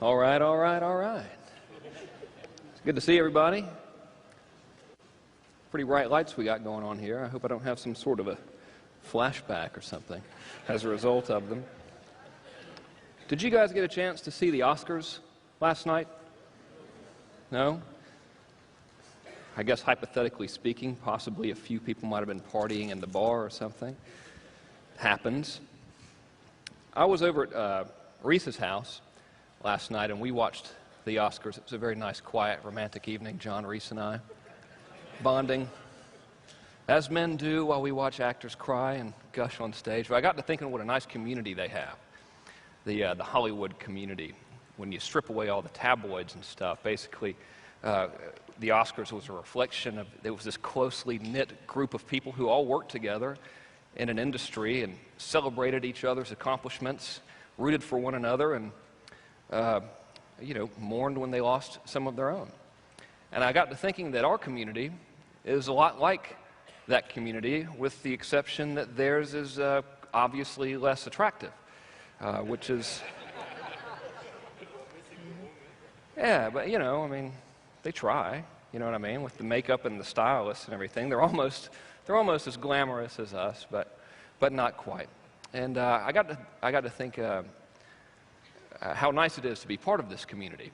All right, all right, all right. It's good to see everybody. Pretty bright lights we got going on here. I hope I don't have some sort of a flashback or something as a result of them. Did you guys get a chance to see the Oscars last night? No? I guess hypothetically speaking, possibly a few people might have been partying in the bar or something. Happens. I was over at Reese's house last night and we watched the Oscars. It was a very nice, quiet, romantic evening, John, Reese, and I. Bonding, as men do while we watch actors cry and gush on stage. But I got to thinking what a nice community they have, the Hollywood community. When you strip away all the tabloids and stuff, basically the Oscars was a reflection of, there was this closely knit group of people who all worked together in an industry and celebrated each other's accomplishments, rooted for one another, and mourned when they lost some of their own. And I got to thinking that our community is a lot like that community, with the exception that theirs is obviously less attractive, which is, yeah, but they try, you know what I mean, with the makeup and the stylists and everything. They're almost as glamorous as us, but not quite. And I got to think how nice it is to be part of this community.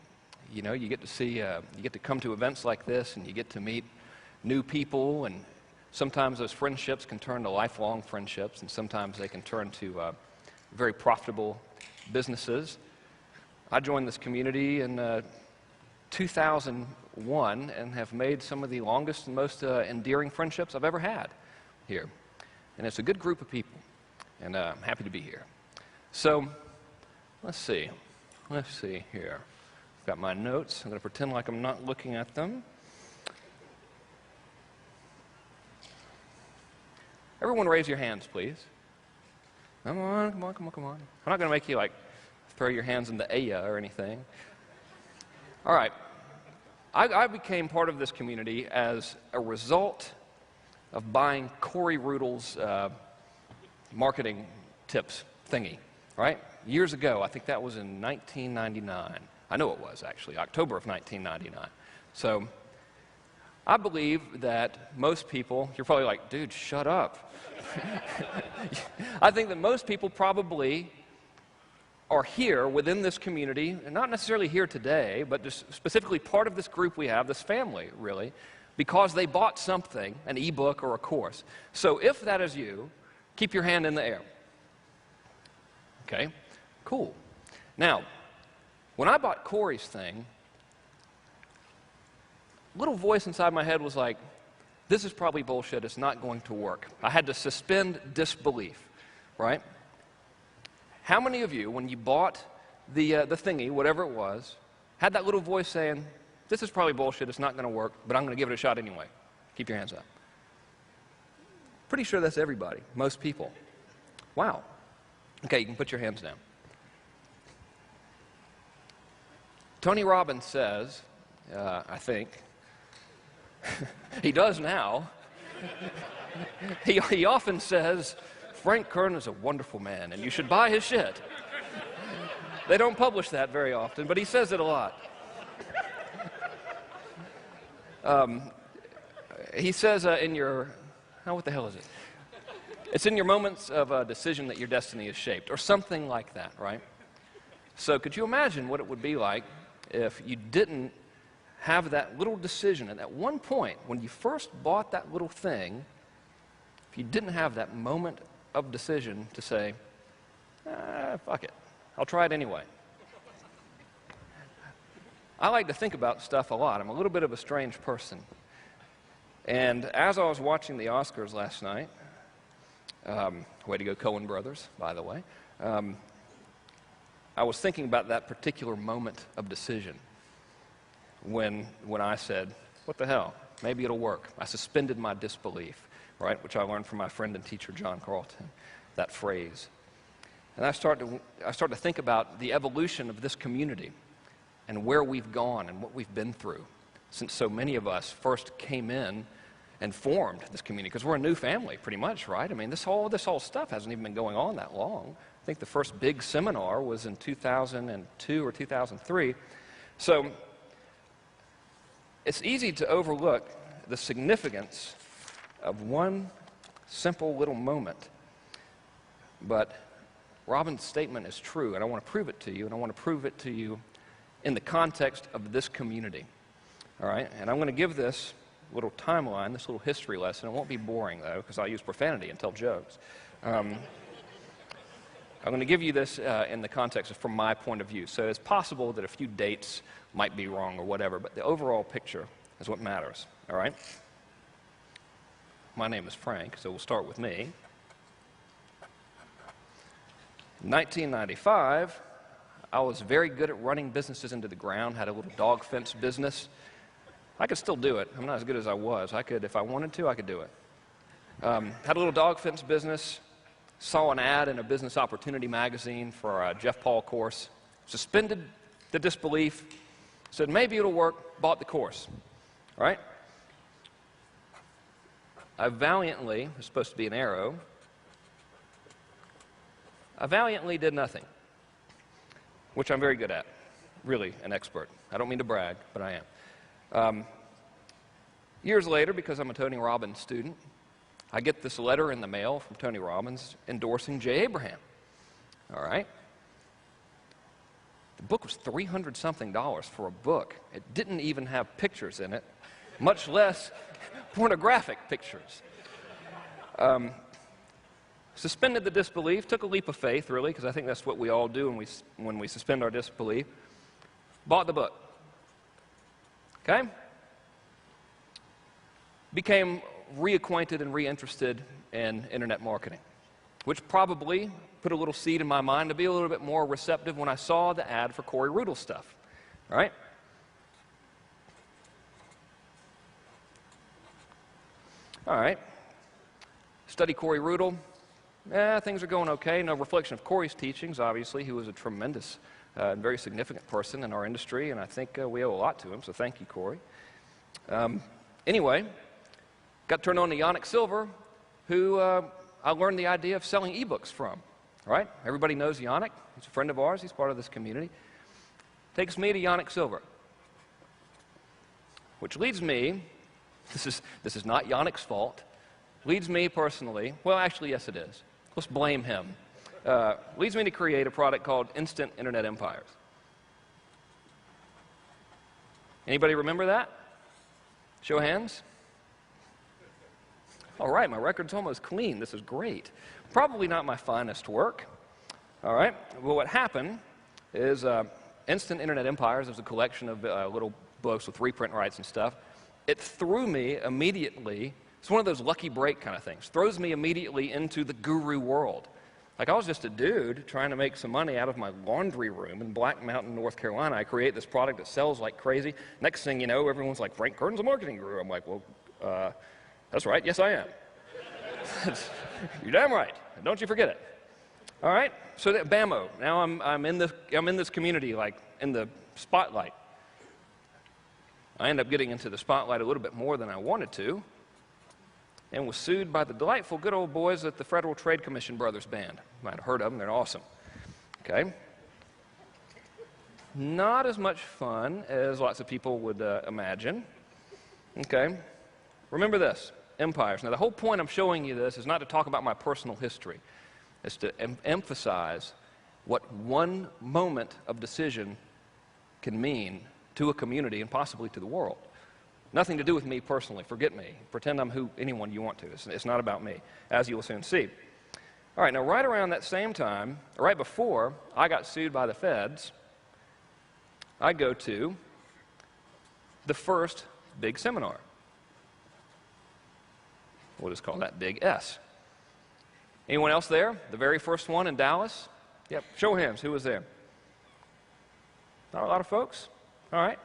You know, you get to come to events like this, and you get to meet new people, and sometimes those friendships can turn to lifelong friendships, and sometimes they can turn to very profitable businesses. I joined this community in 2001 and have made some of the longest and most endearing friendships I've ever had here. And it's a good group of people, and I'm happy to be here. So, let's see here. I've got my notes. I'm going to pretend like I'm not looking at them. Everyone raise your hands, please. Come on, come on, come on, come on. I'm not going to make you, throw your hands in the Aya or anything. All right. I became part of this community as a result of buying Corey Rudel's marketing tips thingy, right? Years ago, I think that was in 1999. I know it was, actually, October of 1999. So I believe that most people, you're probably like, dude, shut up. I think that most people probably are here within this community, and not necessarily here today, but just specifically part of this group we have, this family, really, because they bought something, an ebook or a course. So if that is you, keep your hand in the air. Okay, cool. Now, when I bought Corey's thing, a little voice inside my head was like, this is probably bullshit, it's not going to work. I had to suspend disbelief, right? How many of you, when you bought the thingy, whatever it was, had that little voice saying, this is probably bullshit, it's not going to work, but I'm going to give it a shot anyway? Keep your hands up. Pretty sure that's everybody, most people. Wow. Okay, you can put your hands down. Tony Robbins says, I think, he does now, he often says, Frank Kern is a wonderful man, and you should buy his shit. They don't publish that very often, but he says it a lot. He says what the hell is it? It's in your moments of decision that your destiny is shaped, or something like that, right? So could you imagine what it would be like if you didn't have that little decision, and at one point, when you first bought that little thing, if you didn't have that moment of decision to say, fuck it, I'll try it anyway. I like to think about stuff a lot. I'm a little bit of a strange person. And as I was watching the Oscars last night, way to go Coen Brothers, by the way, I was thinking about that particular moment of decision when I said, what the hell, maybe it'll work. I suspended my disbelief, right, which I learned from my friend and teacher John Carlton, that phrase. And I start to think about the evolution of this community and where we've gone and what we've been through since so many of us first came in and formed this community, because we're a new family pretty much, right? I mean, this whole stuff hasn't even been going on that long. I think the first big seminar was in 2002 or 2003. So it's easy to overlook the significance of one simple little moment. But Robin's statement is true, and I want to prove it to you, and I want to prove it to you in the context of this community. All right? And I'm going to give this little timeline, this little history lesson. It won't be boring, though, because I'll use profanity and tell jokes. I'm going to give you this in the context of from my point of view. So it's possible that a few dates might be wrong or whatever, but the overall picture is what matters, all right? My name is Frank, so we'll start with me. In 1995, I was very good at running businesses into the ground, had a little dog fence business. I could still do it. I'm not as good as I was. I could, if I wanted to, I could do it. Had a little dog fence business. Saw an ad in a business opportunity magazine for a Jeff Paul course, suspended the disbelief, said maybe it'll work, bought the course, all right? I valiantly, it's supposed to be an arrow, I valiantly did nothing, which I'm very good at, really an expert. I don't mean to brag, but I am. Years later, because I'm a Tony Robbins student, I get this letter in the mail from Tony Robbins endorsing Jay Abraham. All right? The book was $300-something for a book. It didn't even have pictures in it, much less pornographic pictures. Suspended the disbelief, took a leap of faith, really, because I think that's what we all do when we suspend our disbelief. Bought the book. Okay? Became reacquainted and reinterested in internet marketing, which probably put a little seed in my mind to be a little bit more receptive when I saw the ad for Corey Rudel stuff, all right? All right, study Corey Rudel. Things are going okay. No reflection of Corey's teachings, obviously. He was a tremendous and very significant person in our industry, and I think we owe a lot to him, so thank you, Corey. Anyway, got turned on to Yannick Silver, who I learned the idea of selling ebooks from. All right? Everybody knows Yannick. He's a friend of ours. He's part of this community. Takes me to Yannick Silver, which leads me, this is not Yannick's fault, leads me personally, well, actually, yes, it is. Let's blame him. Leads me to create a product called Instant Internet Empires. Anybody remember that? Show of hands. All right, my record's almost clean. This is great. Probably not my finest work. All right, well, what happened is Instant Internet Empires is a collection of little books with reprint rights and stuff. It threw me immediately, it's one of those lucky break kind of things, throws me immediately into the guru world. Like, I was just a dude trying to make some money out of my laundry room in Black Mountain, North Carolina. I create this product that sells like crazy. Next thing you know, everyone's like, Frank Kerns, a marketing guru. I'm like, well, that's right, yes I am. You're damn right, don't you forget it. All right, so that bammo, now I'm in this community, like in the spotlight. I end up getting into the spotlight a little bit more than I wanted to, and was sued by the delightful good old boys at the Federal Trade Commission Brothers Band. You might have heard of them, they're awesome. Okay. Not as much fun as lots of people would imagine. Okay. Remember this, empires. Now, the whole point I'm showing you this is not to talk about my personal history. It's to emphasize what one moment of decision can mean to a community and possibly to the world. Nothing to do with me personally. Forget me. Pretend I'm anyone you want to. It's not about me, as you will soon see. All right, now right around that same time, right before I got sued by the feds, I go to the first big seminar. We'll just call that Big S. Anyone else there? The very first one in Dallas? Yep, show of hands. Who was there? Not a lot of folks? All right,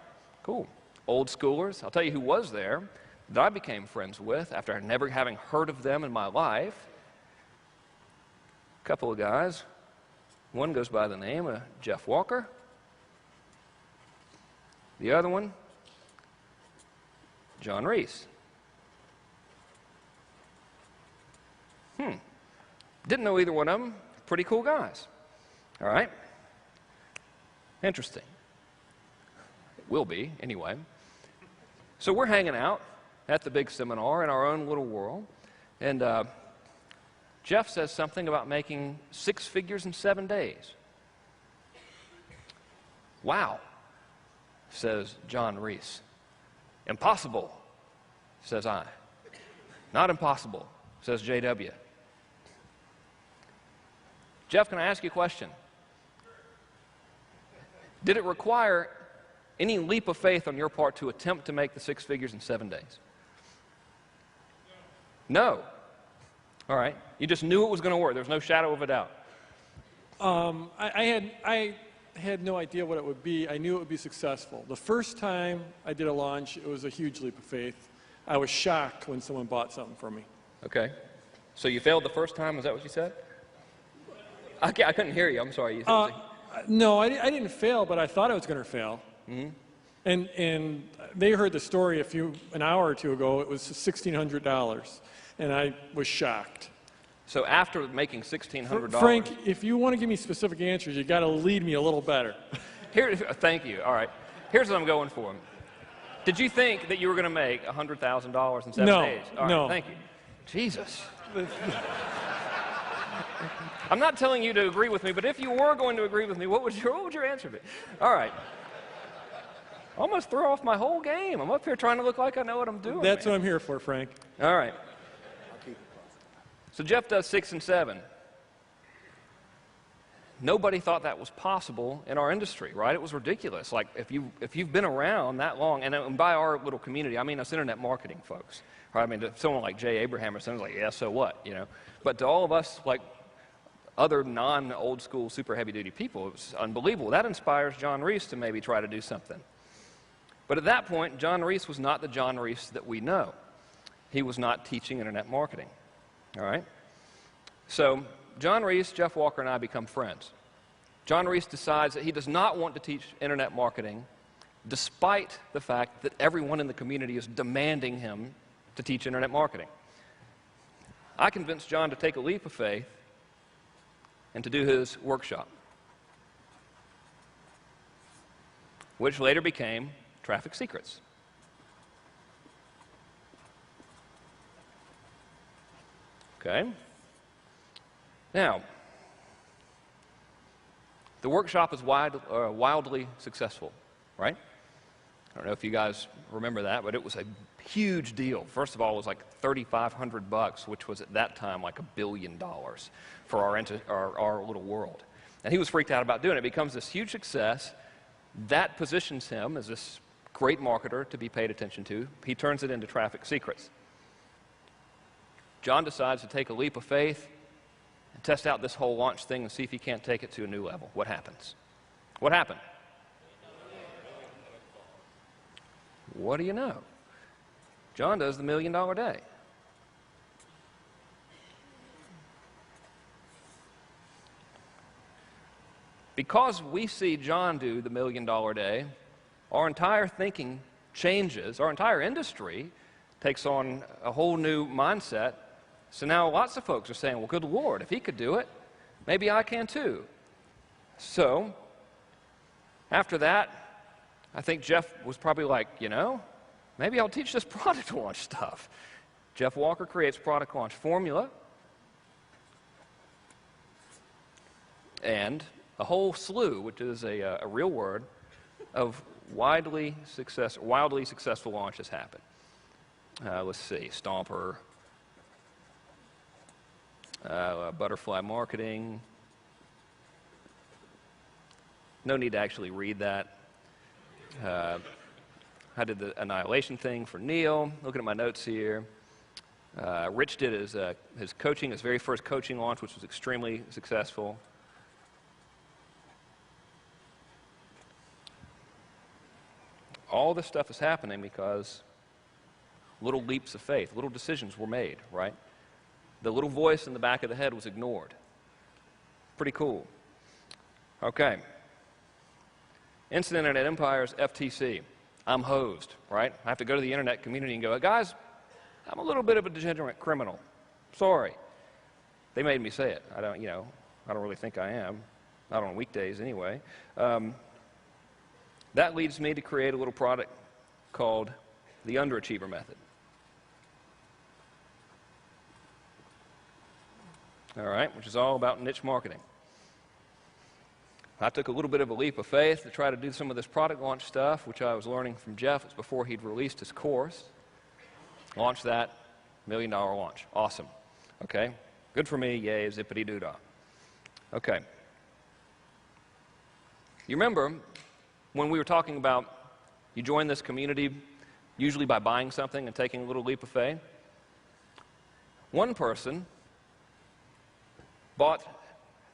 cool. Old schoolers. I'll tell you who was there that I became friends with after never having heard of them in my life. A couple of guys. One goes by the name of Jeff Walker. The other one, John Reese. Didn't know either one of them. pretty cool guys. All right? Interesting. It will be, anyway. So we're hanging out at the big seminar in our own little world, and Jeff says something about making 6 figures in 7 days. Wow, says John Reese. Impossible, says I. Not impossible, says J.W. Jeff, can I ask you a question? Did it require any leap of faith on your part to attempt to make the 6 figures in 7 days? No. All right. You just knew it was going to work. There was no shadow of a doubt. I had no idea what it would be. I knew it would be successful. The first time I did a launch, it was a huge leap of faith. I was shocked when someone bought something from me. Okay. So you failed the first time? Is that what you said? I couldn't hear you. I'm sorry. No, I didn't fail, but I thought I was going to fail. Mm-hmm. And they heard the story an hour or two ago. It was $1,600, and I was shocked. So after making $1,600, Frank, if you want to give me specific answers, you got to lead me a little better. Thank you. All right. Here's what I'm going for. Did you think that you were going to make $100,000 in 7 days? All right, no. Thank you. Jesus. I'm not telling you to agree with me, but if you were going to agree with me, what would your answer be? All right. Almost threw off my whole game. I'm up here trying to look like I know what I'm doing. That's what I'm here for, Frank. All right. So Jeff does 6 and 7. Nobody thought that was possible in our industry, right? It was ridiculous. Like, if you've been around that long, and by our little community, I mean us internet marketing folks. Right? I mean, to someone like Jay Abraham or something, like, yeah, so what, you know? But to all of us, like, other non-old school, super heavy-duty people, it was unbelievable. That inspires John Reese to maybe try to do something. But at that point, John Reese was not the John Reese that we know. He was not teaching internet marketing. All right? So John Reese, Jeff Walker, and I become friends. John Reese decides that he does not want to teach internet marketing, despite the fact that everyone in the community is demanding him to teach internet marketing. I convinced John to take a leap of faith and to do his workshop, which later became Traffic Secrets. Okay? Now, the workshop is wildly successful, right? I don't know if you guys remember that, but it was a huge deal. First of all, it was like $3,500, which was at that time like $1 billion for our little world. And he was freaked out about doing it. It becomes this huge success. That positions him as this great marketer to be paid attention to. He turns it into Traffic Secrets. John decides to take a leap of faith and test out this whole launch thing and see if he can't take it to a new level. What happens? What happened? What do you know? John does the $1 million day. Because we see John do the $1 million day, our entire thinking changes. Our entire industry takes on a whole new mindset. So now lots of folks are saying, well, good Lord, if he could do it, maybe I can too. So after that, I think Jeff was probably like, you know, maybe I'll teach this product launch stuff. Jeff Walker creates Product Launch Formula and a whole slew, which is a real word, of wildly successful launches happen. Let's see, Stomper, Butterfly Marketing. No need to actually read that. I did the Annihilation thing for Neil. Looking at my notes here. Rich did his very first coaching launch, which was extremely successful. All this stuff is happening because little leaps of faith, little decisions were made, right? The little voice in the back of the head was ignored. Pretty cool. Okay. Instant Internet Empires, FTC. I'm hosed, right? I have to go to the internet community and go, guys, I'm a little bit of a degenerate criminal. Sorry. They made me say it. I don't, you know, I don't really think I am, not on weekdays anyway. That leads me to create a little product called the underachiever method. All right, which is all about niche marketing. I took a little bit of a leap of faith to try to do some of this product launch stuff, which I was learning from Jeff. It's before he'd released his course. Launched that, $1 million launch. Awesome. Okay, good for me, yay, zippity-doo-dah. Okay. You remember when we were talking about you join this community usually by buying something and taking a little leap of faith? One person bought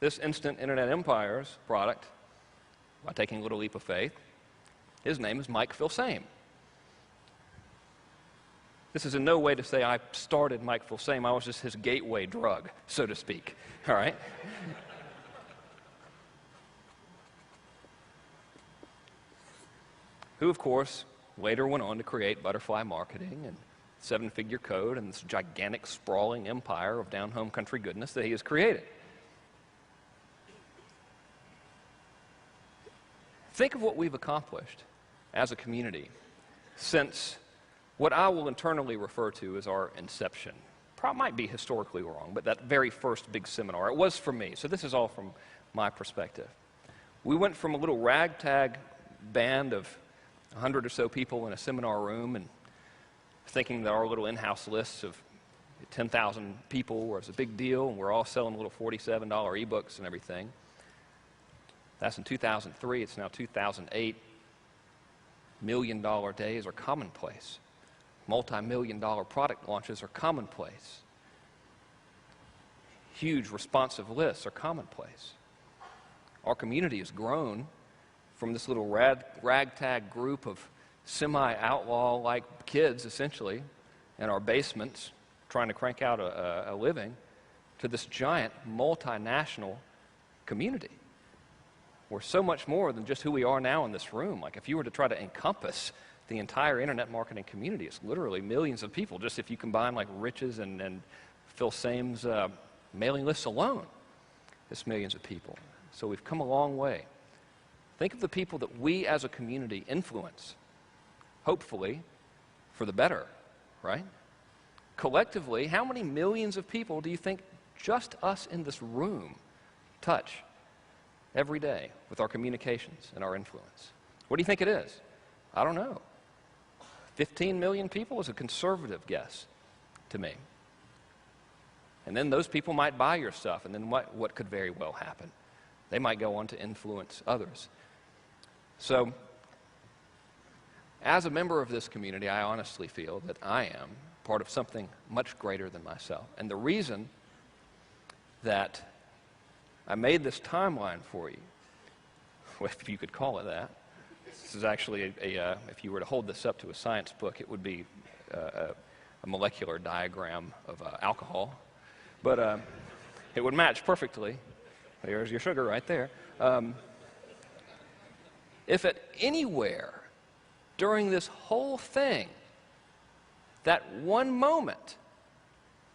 this Instant Internet Empire's product by taking a little leap of faith. His name is Mike Filsame. This is in no way to say I started Mike Filsame. I was just his gateway drug, so to speak. All right? Who, of course, later went on to create Butterfly Marketing and Seven-Figure Code and this gigantic, sprawling empire of down-home country goodness that he has created. Think of what we've accomplished as a community since what I will internally refer to as our inception. Probably might be historically wrong, but that very first big seminar, it was for me, so this is all from my perspective. We went from a little ragtag band of 100 or so people in a seminar room and thinking that our little in-house lists of 10,000 people was a big deal, and we're all selling little $47 ebooks and everything. That's in 2003. It's now 2008. $1 million days are commonplace. Multi-million-dollar product launches are commonplace. Huge responsive lists are commonplace. Our community has grown from this little ragtag group of semi-outlaw-like kids, essentially, in our basements trying to crank out a living, to this giant multinational community. We're so much more than just who we are now in this room. Like, if you were to try to encompass the entire internet marketing community, it's literally millions of people, just if you combine like Rich's and Phil Same's mailing lists alone. It's millions of people. So we've come a long way. Think of the people that we as a community influence, hopefully for the better, right? Collectively, how many millions of people do you think just us in this room touch every day with our communications and our influence? What do you think it is? I don't know. 15 million people is a conservative guess to me. And then those people might buy your stuff, and then what could very well happen? They might go on to influence others. So, as a member of this community, I honestly feel that I am part of something much greater than myself. And the reason that I made this timeline for you, if you could call it that, this is actually if you were to hold this up to a science book, it would be a molecular diagram of alcohol. But it would match perfectly. There's your sugar right there. If at anywhere during this whole thing, that one moment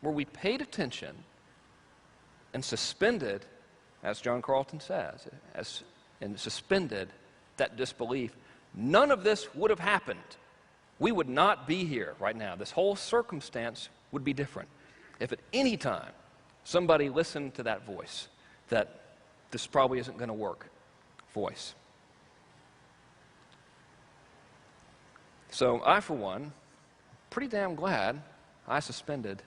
where we paid attention and suspended, as John Carlton says, and suspended that disbelief, none of this would have happened. We would not be here right now. This whole circumstance would be different if at any time somebody listened to that voice, that this probably isn't going to work voice. So I, for one, pretty damn glad I suspended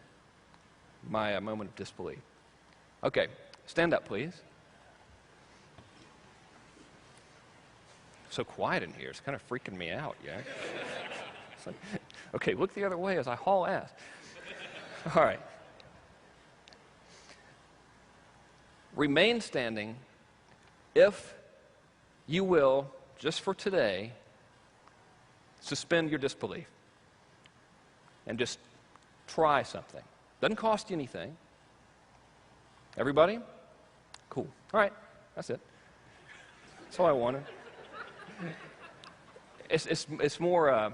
my moment of disbelief. Okay, stand up, please. So quiet in here. It's kind of freaking me out, yeah? It's like, okay, look the other way as I haul ass. All right. Remain standing if you will, just for today, suspend your disbelief and just try something. Doesn't cost you anything. Everybody? Cool. All right, that's it. That's all I wanted. It's more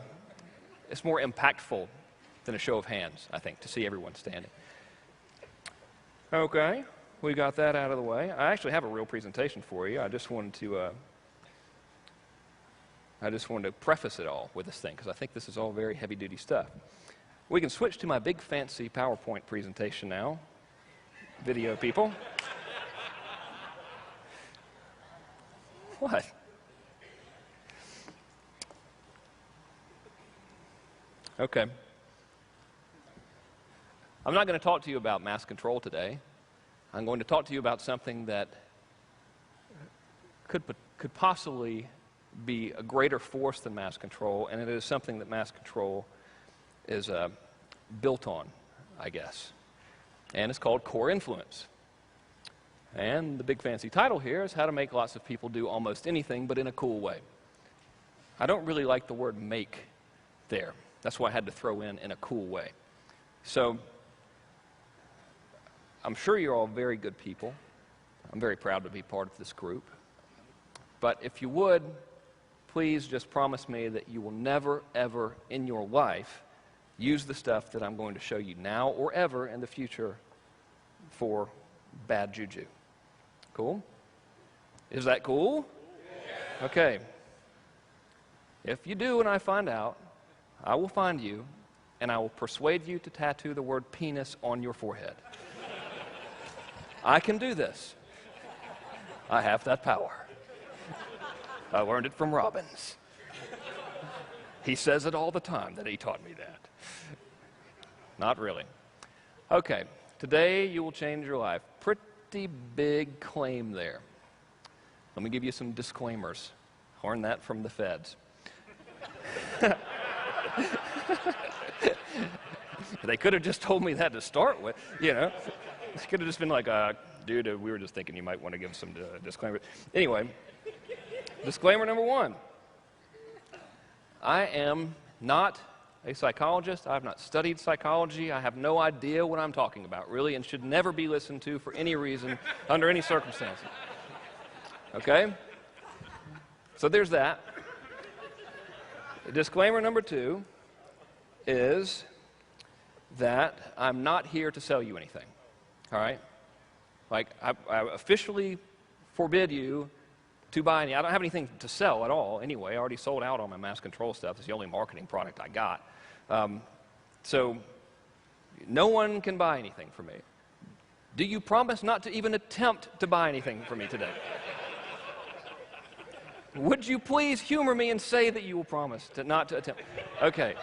impactful than a show of hands, I think, to see everyone standing. Okay. we got that out of the way. I actually have a real presentation for you. I just wanted to preface it all with this thing because I think this is all very heavy-duty stuff. We can switch to my big fancy PowerPoint presentation now. Video people. What? Okay. I'm not going to talk to you about mass control today. I'm going to talk to you about something that could possibly be a greater force than mass control, and it is something that mass control is built on, I guess. And it's called core influence. And the big fancy title here is how to make lots of people do almost anything, but in a cool way. I don't really like the word make there. That's why I had to throw in a cool way. So I'm sure you're all very good people. I'm very proud to be part of this group. But if you would, please just promise me that you will never, ever in your life use the stuff that I'm going to show you now or ever in the future for bad juju. Cool? Is that cool? Yeah. Okay. If you do and I find out, I will find you and I will persuade you to tattoo the word penis on your forehead. I can do this. I have that power. I learned it from Robbins. He says it all the time that he taught me that. Not really. Okay, today you will change your life. Pretty big claim there. Let me give you some disclaimers. Learned that from the feds. They could have just told me that to start with, you know. It could have just been like, dude, we were just thinking you might want to give some disclaimers. Anyway, disclaimer number one. I am not a psychologist. I have not studied psychology. I have no idea what I'm talking about, really, and should never be listened to for any reason, under any circumstances. Okay? So there's that. Disclaimer number two is that I'm not here to sell you anything. All right? Like, I officially forbid you to buy any. I don't have anything to sell at all anyway. I already sold out all my mass control stuff. It's the only marketing product I got. So no one can buy anything from me. Do you promise not to even attempt to buy anything from me today? Would you please humor me and say that you will promise not to attempt? Okay.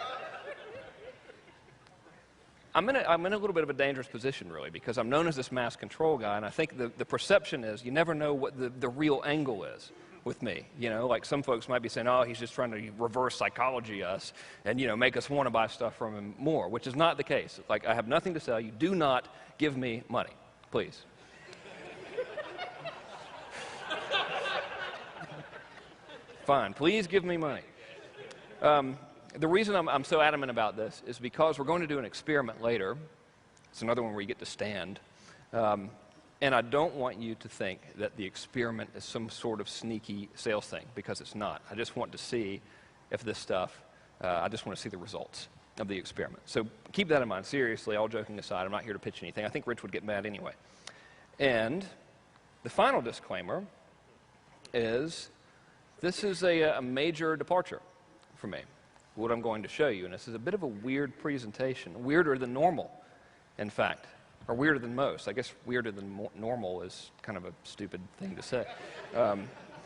I'm in a little bit of a dangerous position, really, because I'm known as this mass control guy, and I think the perception is you never know what the real angle is with me. You know, like some folks might be saying, oh, he's just trying to reverse psychology us and, you know, make us want to buy stuff from him more, which is not the case. Like, I have nothing to sell you. Do not give me money, please. Fine, please give me money. The reason I'm so adamant about this is because we're going to do an experiment later. It's another one where you get to stand. And I don't want you to think that the experiment is some sort of sneaky sales thing, because it's not. I just want to see if this stuff, I just want to see the results of the experiment. So keep that in mind. Seriously, all joking aside, I'm not here to pitch anything. I think Rich would get mad anyway. And the final disclaimer is this is a major departure for me, what I'm going to show you. And this is a bit of a weird presentation, weirder than normal, in fact, or weirder than most. I guess weirder than normal is kind of a stupid thing to say.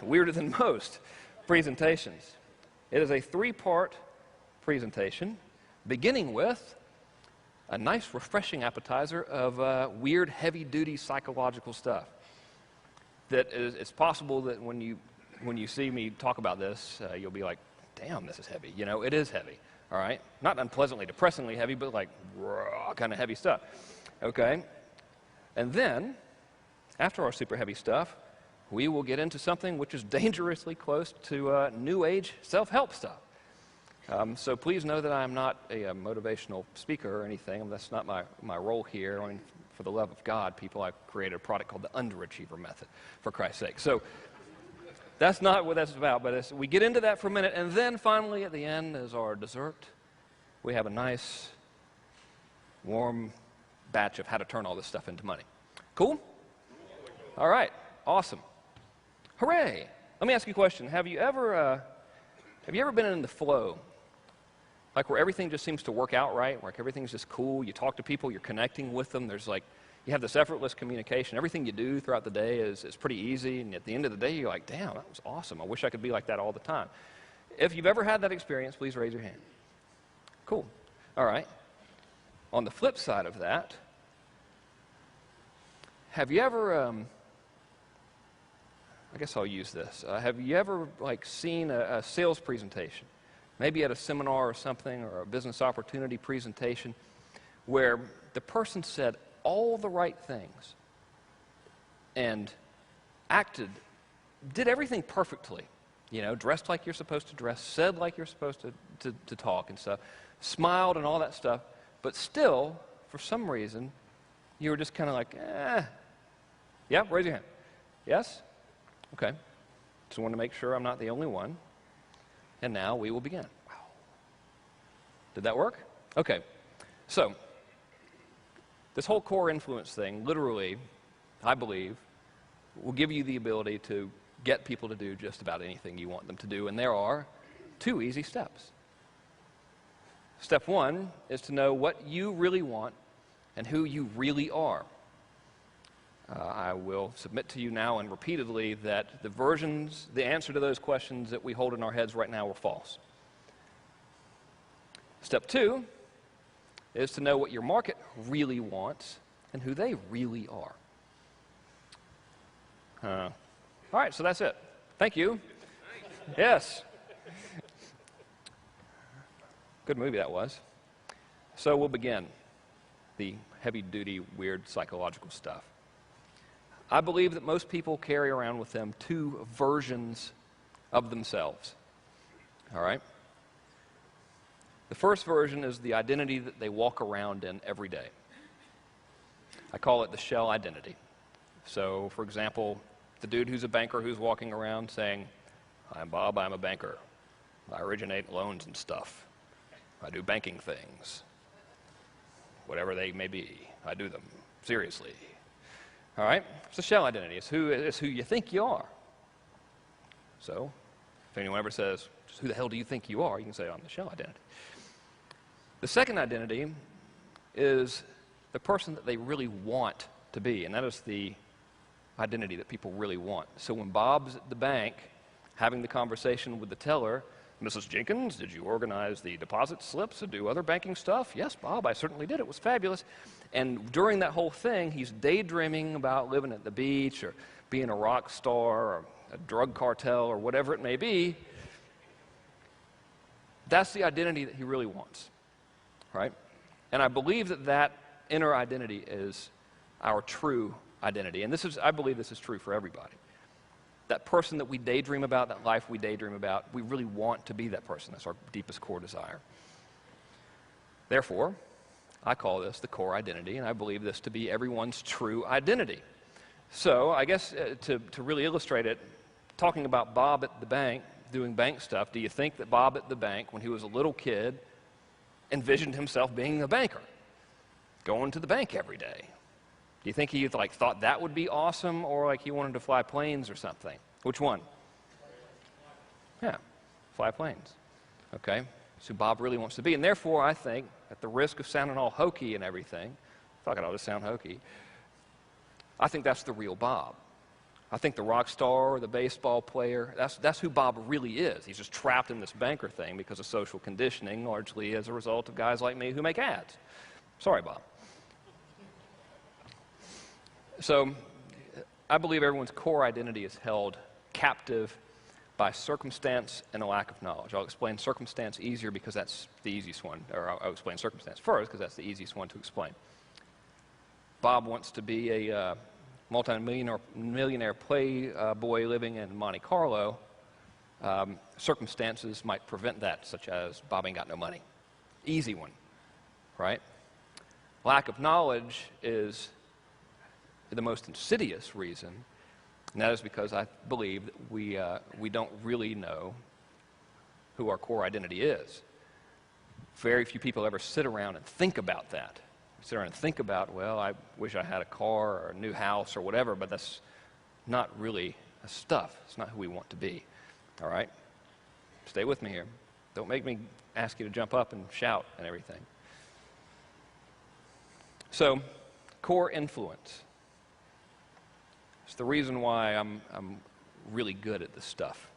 Weirder than most presentations. It is a three-part presentation, beginning with a nice, refreshing appetizer of weird, heavy-duty psychological stuff. That it's possible that when you see me talk about this, you'll be like, damn, this is heavy. You know, it is heavy, all right? Not unpleasantly, depressingly heavy, but like raw kind of heavy stuff, okay? And then, after our super heavy stuff, we will get into something which is dangerously close to New Age self-help stuff. So please know that I'm not a motivational speaker or anything. That's not my role here. I mean, for the love of God, people, I've created a product called the Underachiever Method, for Christ's sake. So that's not what that's about, but we get into that for a minute, and then finally at the end is our dessert. We have a nice, warm batch of how to turn all this stuff into money. Cool? All right, awesome. Hooray! Let me ask you a question. Have you ever been in the flow? Like where everything just seems to work out right, where everything's just cool, you talk to people, you're connecting with them, you have this effortless communication. Everything you do throughout the day is pretty easy, and at the end of the day, you're like, damn, that was awesome. I wish I could be like that all the time. If you've ever had that experience, please raise your hand. Cool. All right. On the flip side of that, have you ever, I guess I'll use this. Have you ever seen a sales presentation, maybe at a seminar or something, or a business opportunity presentation, where the person said all the right things and did everything perfectly, dressed like you're supposed to dress, said like you're supposed to talk and stuff, smiled and all that stuff, but still, for some reason, you were just kind of like, eh. Yeah, raise your hand. Yes? Okay. Just want to make sure I'm not the only one. And now we will begin. Wow. Did that work? Okay. So, this whole core influence thing, literally, I believe, will give you the ability to get people to do just about anything you want them to do. And there are 2 easy steps. Step 1 is to know what you really want and who you really are. I will submit to you now and repeatedly that the answer to those questions that we hold in our heads right now are false. Step 2 is to know what your market really wants and who they really are. All right, so that's it. Thank you. Yes. Good movie that was. So we'll begin the heavy-duty, weird psychological stuff. I believe that most people carry around with them 2 versions of themselves. All right? The first version is the identity that they walk around in every day. I call it the shell identity. So, for example, the dude who's a banker who's walking around saying, "I'm Bob, I'm a banker. I originate loans and stuff. I do banking things. Whatever they may be, I do them seriously." All right? It's the shell identity. It's who you think you are. So, if anyone ever says, "Who the hell do you think you are?" you can say, "I'm the shell identity." The second identity is the person that they really want to be, and that is the identity that people really want. So when Bob's at the bank having the conversation with the teller, "Mrs. Jenkins, did you organize the deposit slips and do other banking stuff?" "Yes, Bob, I certainly did. It was fabulous." And during that whole thing, he's daydreaming about living at the beach or being a rock star or a drug cartel or whatever it may be. That's the identity that he really wants, right? And I believe that inner identity is our true identity. And I believe this is true for everybody. That person that we daydream about, that life we daydream about, we really want to be that person. That's our deepest core desire. Therefore, I call this the core identity, and I believe this to be everyone's true identity. So I guess to really illustrate it, talking about Bob at the bank doing bank stuff, do you think that Bob at the bank, when he was a little kid, envisioned himself being a banker, going to the bank every day? Do you think he thought that would be awesome, or he wanted to fly planes or something? Which one? Yeah, fly planes. Okay, so Bob really wants to be. And therefore, I think, at the risk of sounding all hokey and everything, I feel like it ought to sound hokey, I think that's the real Bob. I think the rock star or the baseball player, that's who Bob really is. He's just trapped in this banker thing because of social conditioning, largely as a result of guys like me who make ads. Sorry, Bob. So I believe everyone's core identity is held captive by circumstance and a lack of knowledge. I'll explain circumstance easier because that's the easiest one, or I'll explain circumstance first because that's the easiest one to explain. Bob wants to be a multi-millionaire playboy living in Monte Carlo. Circumstances might prevent that, such as Bob ain't got no money. Easy one, right? Lack of knowledge is the most insidious reason, and that is because I believe that we don't really know who our core identity is. Very few people ever sit around and think about that. Sit around and think about, well, I wish I had a car or a new house or whatever, but that's not really a stuff. It's not who we want to be. All right? Stay with me here. Don't make me ask you to jump up and shout and everything. So, core influence. It's the reason why I'm really good at this stuff,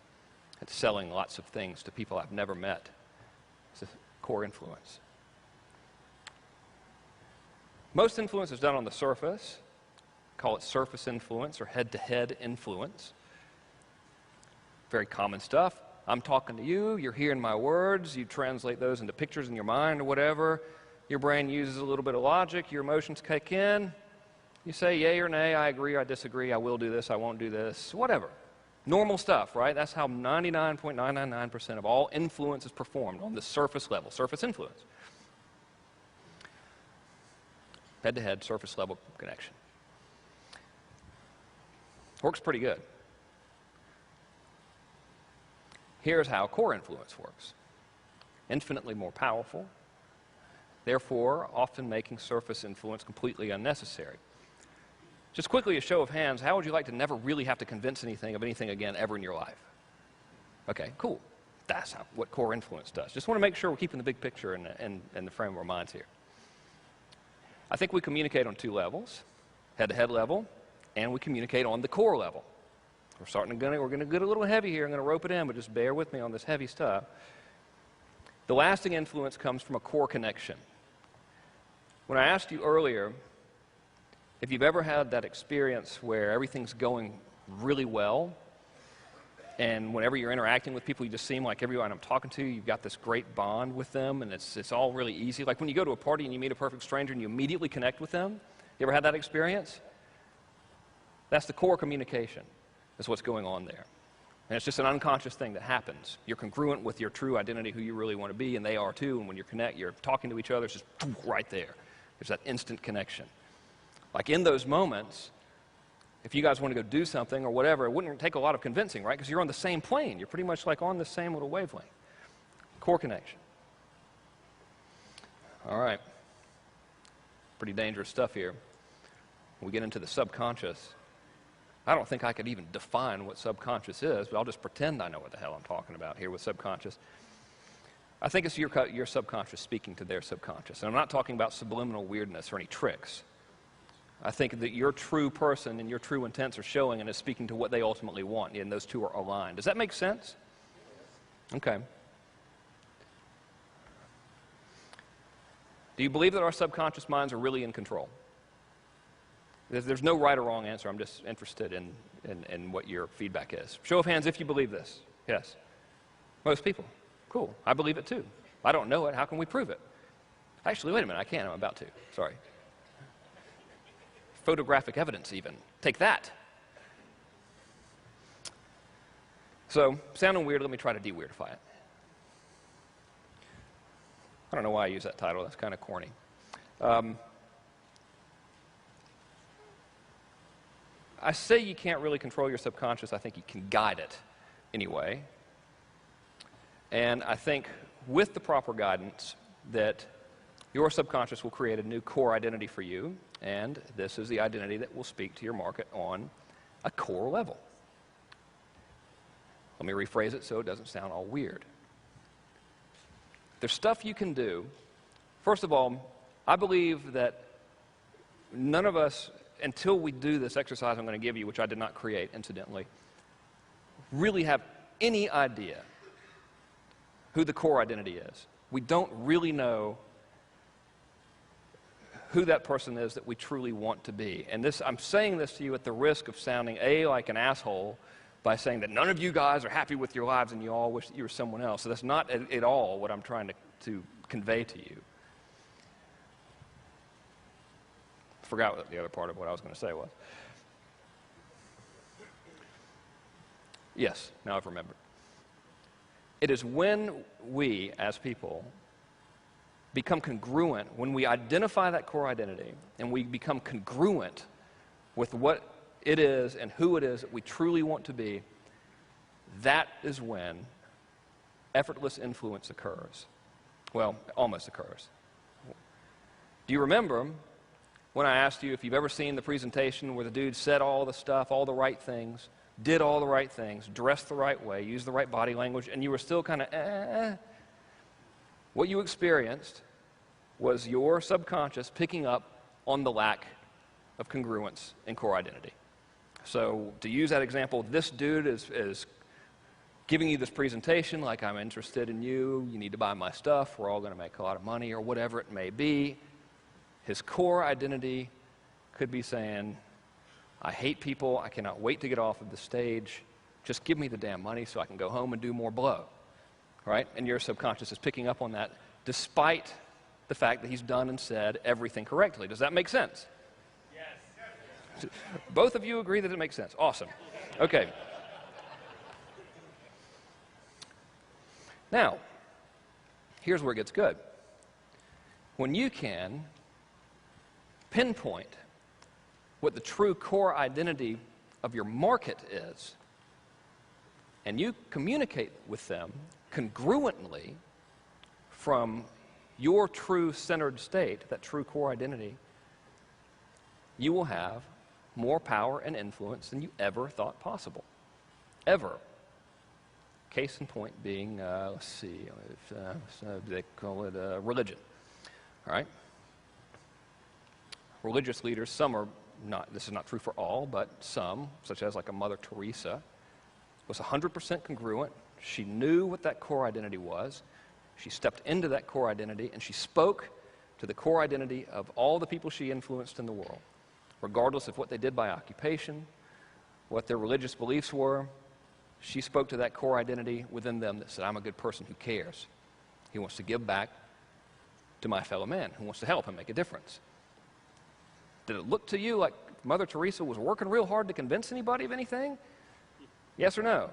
at selling lots of things to people I've never met. It's a core influence. Most influence is done on the surface. Call it surface influence or head-to-head influence. Very common stuff. I'm talking to you, you're hearing my words, you translate those into pictures in your mind or whatever. Your brain uses a little bit of logic, your emotions kick in. You say yay or nay, I agree, I disagree, I will do this, I won't do this, whatever. Normal stuff, right? That's how 99.999% of all influence is performed on the surface level, surface influence. Head-to-head, surface level connection. Works pretty good. Here's how core influence works. Infinitely more powerful, therefore often making surface influence completely unnecessary. Just quickly, a show of hands, how would you like to never really have to convince anything of anything again ever in your life? Okay, cool. That's what core influence does. Just want to make sure we're keeping the big picture in the frame of our minds here. I think we communicate on two levels, head-to-head level, and we communicate on the core level. We're going to get a little heavy here. I'm going to rope it in, but just bear with me on this heavy stuff. The lasting influence comes from a core connection. When I asked you earlier if you've ever had that experience where everything's going really well, and whenever you're interacting with people, you just seem like everyone I'm talking to, you've got this great bond with them, and it's all really easy. Like when you go to a party and you meet a perfect stranger and you immediately connect with them. You ever had that experience? That's the core communication. That's what's going on there. And it's just an unconscious thing that happens. You're congruent with your true identity, who you really want to be, and they are too. And when you're talking to each other, it's just right there. There's that instant connection. Like in those moments, if you guys want to go do something or whatever, it wouldn't take a lot of convincing, right? Because you're on the same plane. You're pretty much like on the same little wavelength. Core connection. All right. Pretty dangerous stuff here. When we get into the subconscious, I don't think I could even define what subconscious is, but I'll just pretend I know what the hell I'm talking about here with subconscious. I think it's your subconscious speaking to their subconscious. And I'm not talking about subliminal weirdness or any tricks. I think that your true person and your true intents are showing and is speaking to what they ultimately want, and those two are aligned. Does that make sense? Okay. Do you believe that our subconscious minds are really in control? There's no right or wrong answer. I'm just interested in what your feedback is. Show of hands if you believe this. Yes. Most people. Cool. I believe it too. I don't know it. How can we prove it? Actually, wait a minute. I can. I'm about to. Sorry. Photographic evidence even. Take that. So, sounding weird, let me try to de-weirdify it. I don't know why I use that title. That's kind of corny. I say you can't really control your subconscious. I think you can guide it anyway. And I think with the proper guidance that your subconscious will create a new core identity for you, and this is the identity that will speak to your market on a core level. Let me rephrase it so it doesn't sound all weird. There's stuff you can do. First of all, I believe that none of us, until we do this exercise I'm going to give you, which I did not create, incidentally, really have any idea who the core identity is. We don't really know who that person is that we truly want to be. And this, I'm saying this to you at the risk of sounding, A, like an asshole, by saying that none of you guys are happy with your lives and you all wish that you were someone else. So that's not at all what I'm trying to convey to you. Forgot what the other part of what I was going to say was. Yes, now I've remembered. It is when we, as people, become congruent, when we identify that core identity and we become congruent with what it is and who it is that we truly want to be, that is when effortless influence occurs. Well, almost occurs. Do you remember when I asked you if you've ever seen the presentation where the dude said all the stuff, all the right things, did all the right things, dressed the right way, used the right body language, and you were still kind of What you experienced was your subconscious picking up on the lack of congruence in core identity. So to use that example, this dude is giving you this presentation like, I'm interested in you, you need to buy my stuff, we're all going to make a lot of money, or whatever it may be. His core identity could be saying, I hate people, I cannot wait to get off of the stage, just give me the damn money so I can go home and do more blow, right? And your subconscious is picking up on that despite the fact that he's done and said everything correctly. Does that make sense? Yes. Both of you agree that it makes sense. Awesome. Okay. Now, here's where it gets good. When you can pinpoint what the true core identity of your market is, and you communicate with them congruently from your true centered state, that true core identity, you will have more power and influence than you ever thought possible. Ever. Case in point being, let's see, they call it religion. All right? Religious leaders, some are not, this is not true for all, but some, such as like a Mother Teresa, was 100% congruent. She knew what that core identity was. She stepped into that core identity, and she spoke to the core identity of all the people she influenced in the world, regardless of what they did by occupation, what their religious beliefs were. She spoke to that core identity within them that said, I'm a good person who cares. He wants to give back to my fellow man, who wants to help and make a difference. Did it look to you like Mother Teresa was working real hard to convince anybody of anything? Yes or no?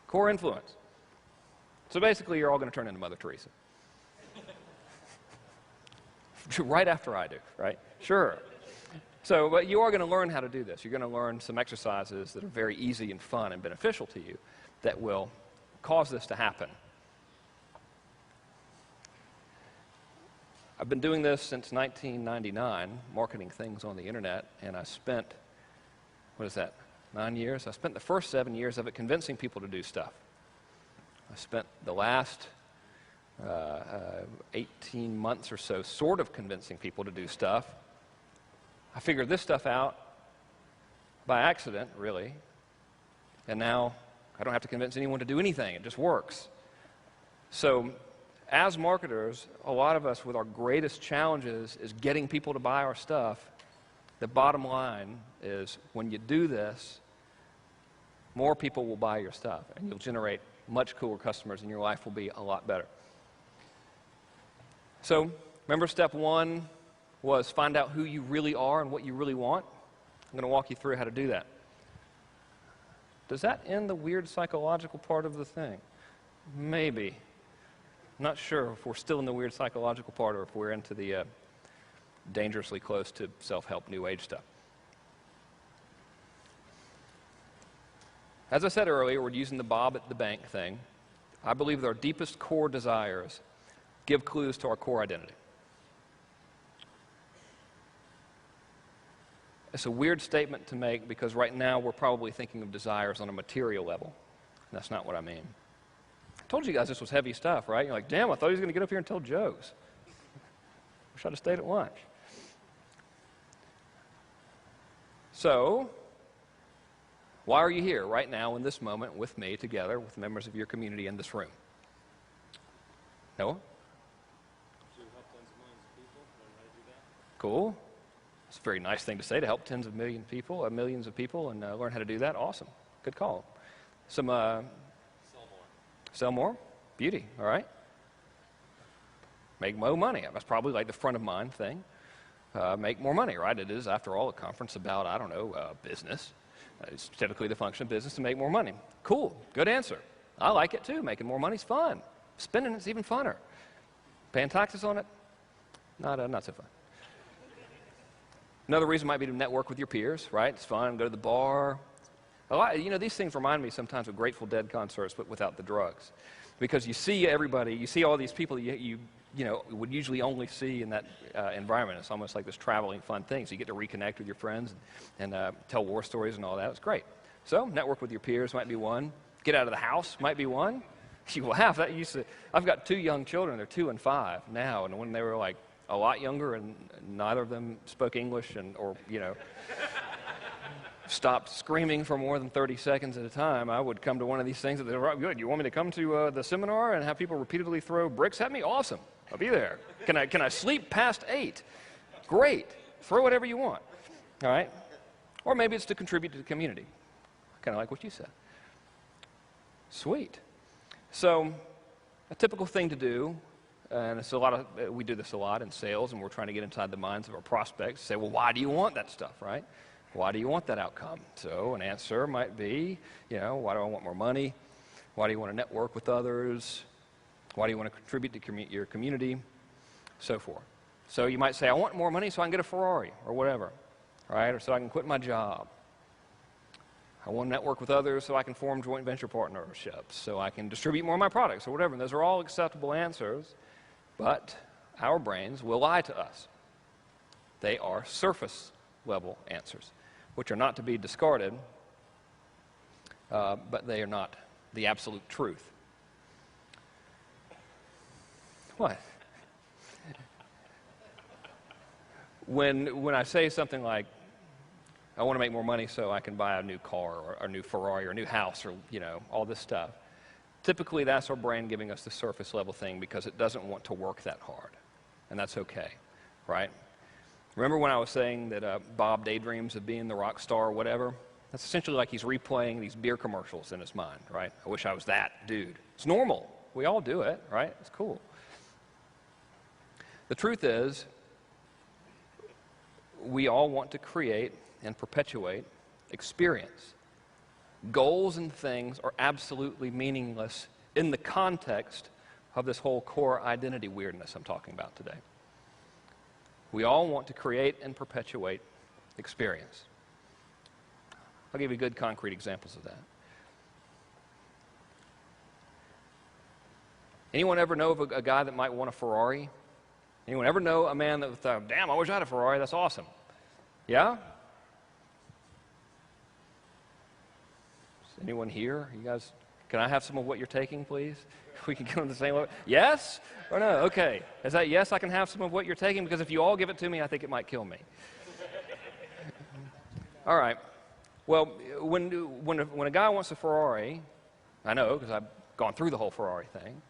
Core influence. So basically, you're all going to turn into Mother Teresa. Right after I do, right? Sure. So, but you are going to learn how to do this. You're going to learn some exercises that are very easy and fun and beneficial to you that will cause this to happen. I've been doing this since 1999, marketing things on the internet, and I spent, 9 years? I spent the first 7 years of it convincing people to do stuff. I spent the last 18 months or so sort of convincing people to do stuff. I figured this stuff out by accident, really, and now I don't have to convince anyone to do anything. It just works. So as marketers, a lot of us with our greatest challenges is getting people to buy our stuff. The bottom line is when you do this, more people will buy your stuff, and you'll generate much cooler customers, and your life will be a lot better. So remember, step one was find out who you really are and what you really want. I'm going to walk you through how to do that. Does that end the weird psychological part of the thing? Maybe. I'm not sure if we're still in the weird psychological part or if we're into the dangerously close to self-help new age stuff. As I said earlier, we're using the Bob at the bank thing. I believe that our deepest core desires give clues to our core identity. It's a weird statement to make because right now we're probably thinking of desires on a material level. And that's not what I mean. I told you guys this was heavy stuff, right? You're like, damn, I thought he was going to get up here and tell jokes. Wish I'd have stayed at lunch. So, why are you here right now in this moment with me together with members of your community in this room? Noah? To help tens of millions of people, learn how to do that. Cool. It's a very nice thing to say, to help tens of millions of people, and learn how to do that. Awesome. Good call. Some Sell more. sell more. Beauty. All right. Make more money. That's probably like the front of mind thing. Make more money, right? It is, after all, a conference about, I don't know, business. It's typically the function of business to make more money. Cool. Good answer. I like it too. Making more money is fun. Spending it's even funner. Paying taxes on it, not so fun. Another reason might be to network with your peers, right? It's fun. Go to the bar. These things remind me sometimes of Grateful Dead concerts, but without the drugs. because you see everybody, you see all these people that you know, would usually only see in that environment. It's almost like this traveling fun thing. So you get to reconnect with your friends and tell war stories and all that. It's great. So network with your peers might be one. Get out of the house might be one. You laugh. That used to. I've got 2 young children. They're 2 and 5 now, and when they were like a lot younger and neither of them spoke English or you know stopped screaming for more than 30 seconds at a time, I would come to one of these things that they were good. You want me to come to the seminar and have people repeatedly throw bricks at me? Awesome. I'll be there. Can I sleep past 8? Great. Throw whatever you want. All right? Or maybe it's to contribute to the community. Kind of like what you said. Sweet. So a typical thing to do, and it's we do this a lot in sales, and we're trying to get inside the minds of our prospects, say, well, why do you want that stuff, right? Why do you want that outcome? So an answer might be, you know, why do I want more money? Why do you want to network with others? Why do you want to contribute to your community? So forth. So you might say, I want more money so I can get a Ferrari or whatever, right? Or so I can quit my job. I want to network with others so I can form joint venture partnerships, so I can distribute more of my products or whatever. And those are all acceptable answers, but our brains will lie to us. They are surface level answers, which are not to be discarded, but they are not the absolute truth. What? When I say something like, I want to make more money so I can buy a new car or a new Ferrari or a new house or, you know, all this stuff, typically that's our brain giving us the surface level thing because it doesn't want to work that hard. And that's okay, right? Remember when I was saying that Bob daydreams of being the rock star or whatever? That's essentially like he's replaying these beer commercials in his mind, right? I wish I was that dude. It's normal. We all do it, right? It's cool. The truth is, we all want to create and perpetuate experience. Goals and things are absolutely meaningless in the context of this whole core identity weirdness I'm talking about today. We all want to create and perpetuate experience. I'll give you good concrete examples of that. Anyone ever know of a guy that might want a Ferrari? Anyone ever know a man that thought, damn, I wish I had a Ferrari, that's awesome? Yeah? Is anyone here? You guys, can I have some of what you're taking, please? We can get on the same level. Yes or no? Okay. Is that yes, I can have some of what you're taking? Because if you all give it to me, I think it might kill me. All right. Well, when a guy wants a Ferrari, I know because I've gone through the whole Ferrari thing,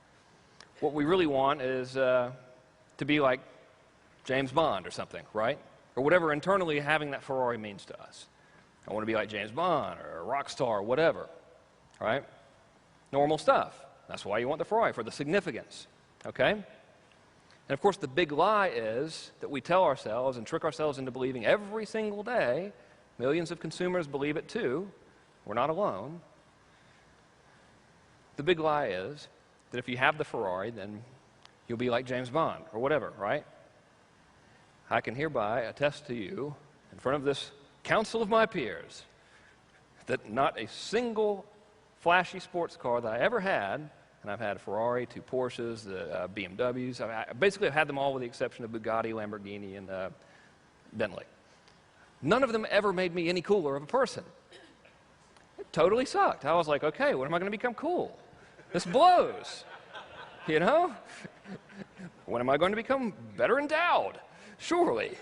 what we really want is to be like James Bond or something, right? Or whatever internally having that Ferrari means to us. I want to be like James Bond or a rock star or whatever, right? Normal stuff. That's why you want the Ferrari, for the significance, okay? And of course, the big lie is that we tell ourselves and trick ourselves into believing every single day. Millions of consumers believe it too. We're not alone. The big lie is that if you have the Ferrari, then you'll be like James Bond or whatever, right? I can hereby attest to you in front of this council of my peers that not a single flashy sports car that I ever had, and I've had a Ferrari, 2 Porsches, the BMWs, basically I've had them all with the exception of Bugatti, Lamborghini, and Bentley. None of them ever made me any cooler of a person. It totally sucked. I was like, okay, when am I going to become cool? This blows. You know? When am I going to become better endowed? Surely.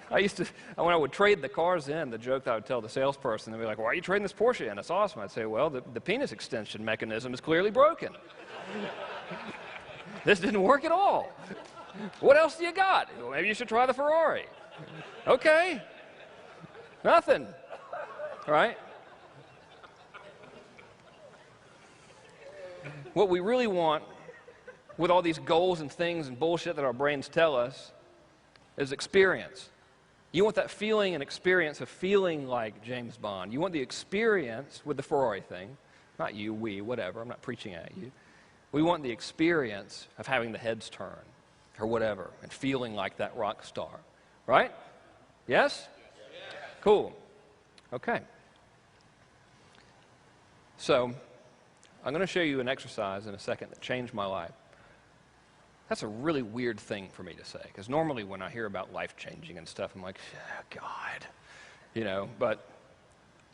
When I would trade the cars in, the joke that I would tell the salesperson, they'd be like, why are you trading this Porsche in? It's awesome. I'd say, well, the penis extension mechanism is clearly broken. This didn't work at all. What else do you got? Well, maybe you should try the Ferrari. Okay. Nothing. All right? What we really want with all these goals and things and bullshit that our brains tell us is experience. You want that feeling and experience of feeling like James Bond. You want the experience with the Ferrari thing. Not you, we, whatever. I'm not preaching at you. We want the experience of having the heads turn or whatever and feeling like that rock star. Right? Yes? Cool. Okay. So, I'm going to show you an exercise in a second that changed my life. That's a really weird thing for me to say, because normally when I hear about life-changing and stuff, I'm like, oh, God, you know, but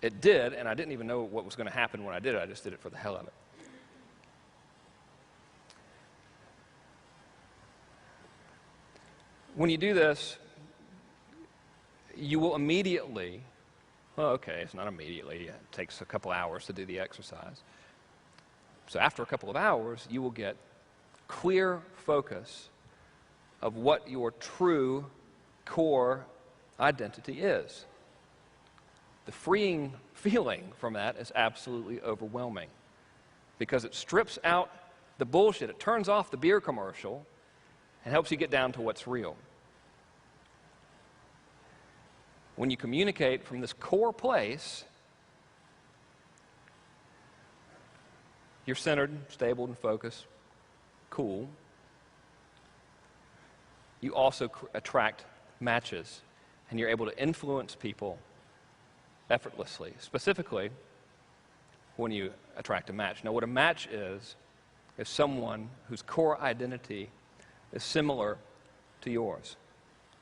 it did, and I didn't even know what was going to happen when I did it. I just did it for the hell of it. When you do this, you will immediately, well, okay, it's not immediately. It takes a couple hours to do the exercise. So after a couple of hours, you will get clear focus of what your true core identity is. The freeing feeling from that is absolutely overwhelming because it strips out the bullshit. It turns off the beer commercial and helps you get down to what's real. When you communicate from this core place, you're centered, stable, and focused. Cool. You also attract matches, and you're able to influence people effortlessly, specifically when you attract a match. Now, what a match is someone whose core identity is similar to yours.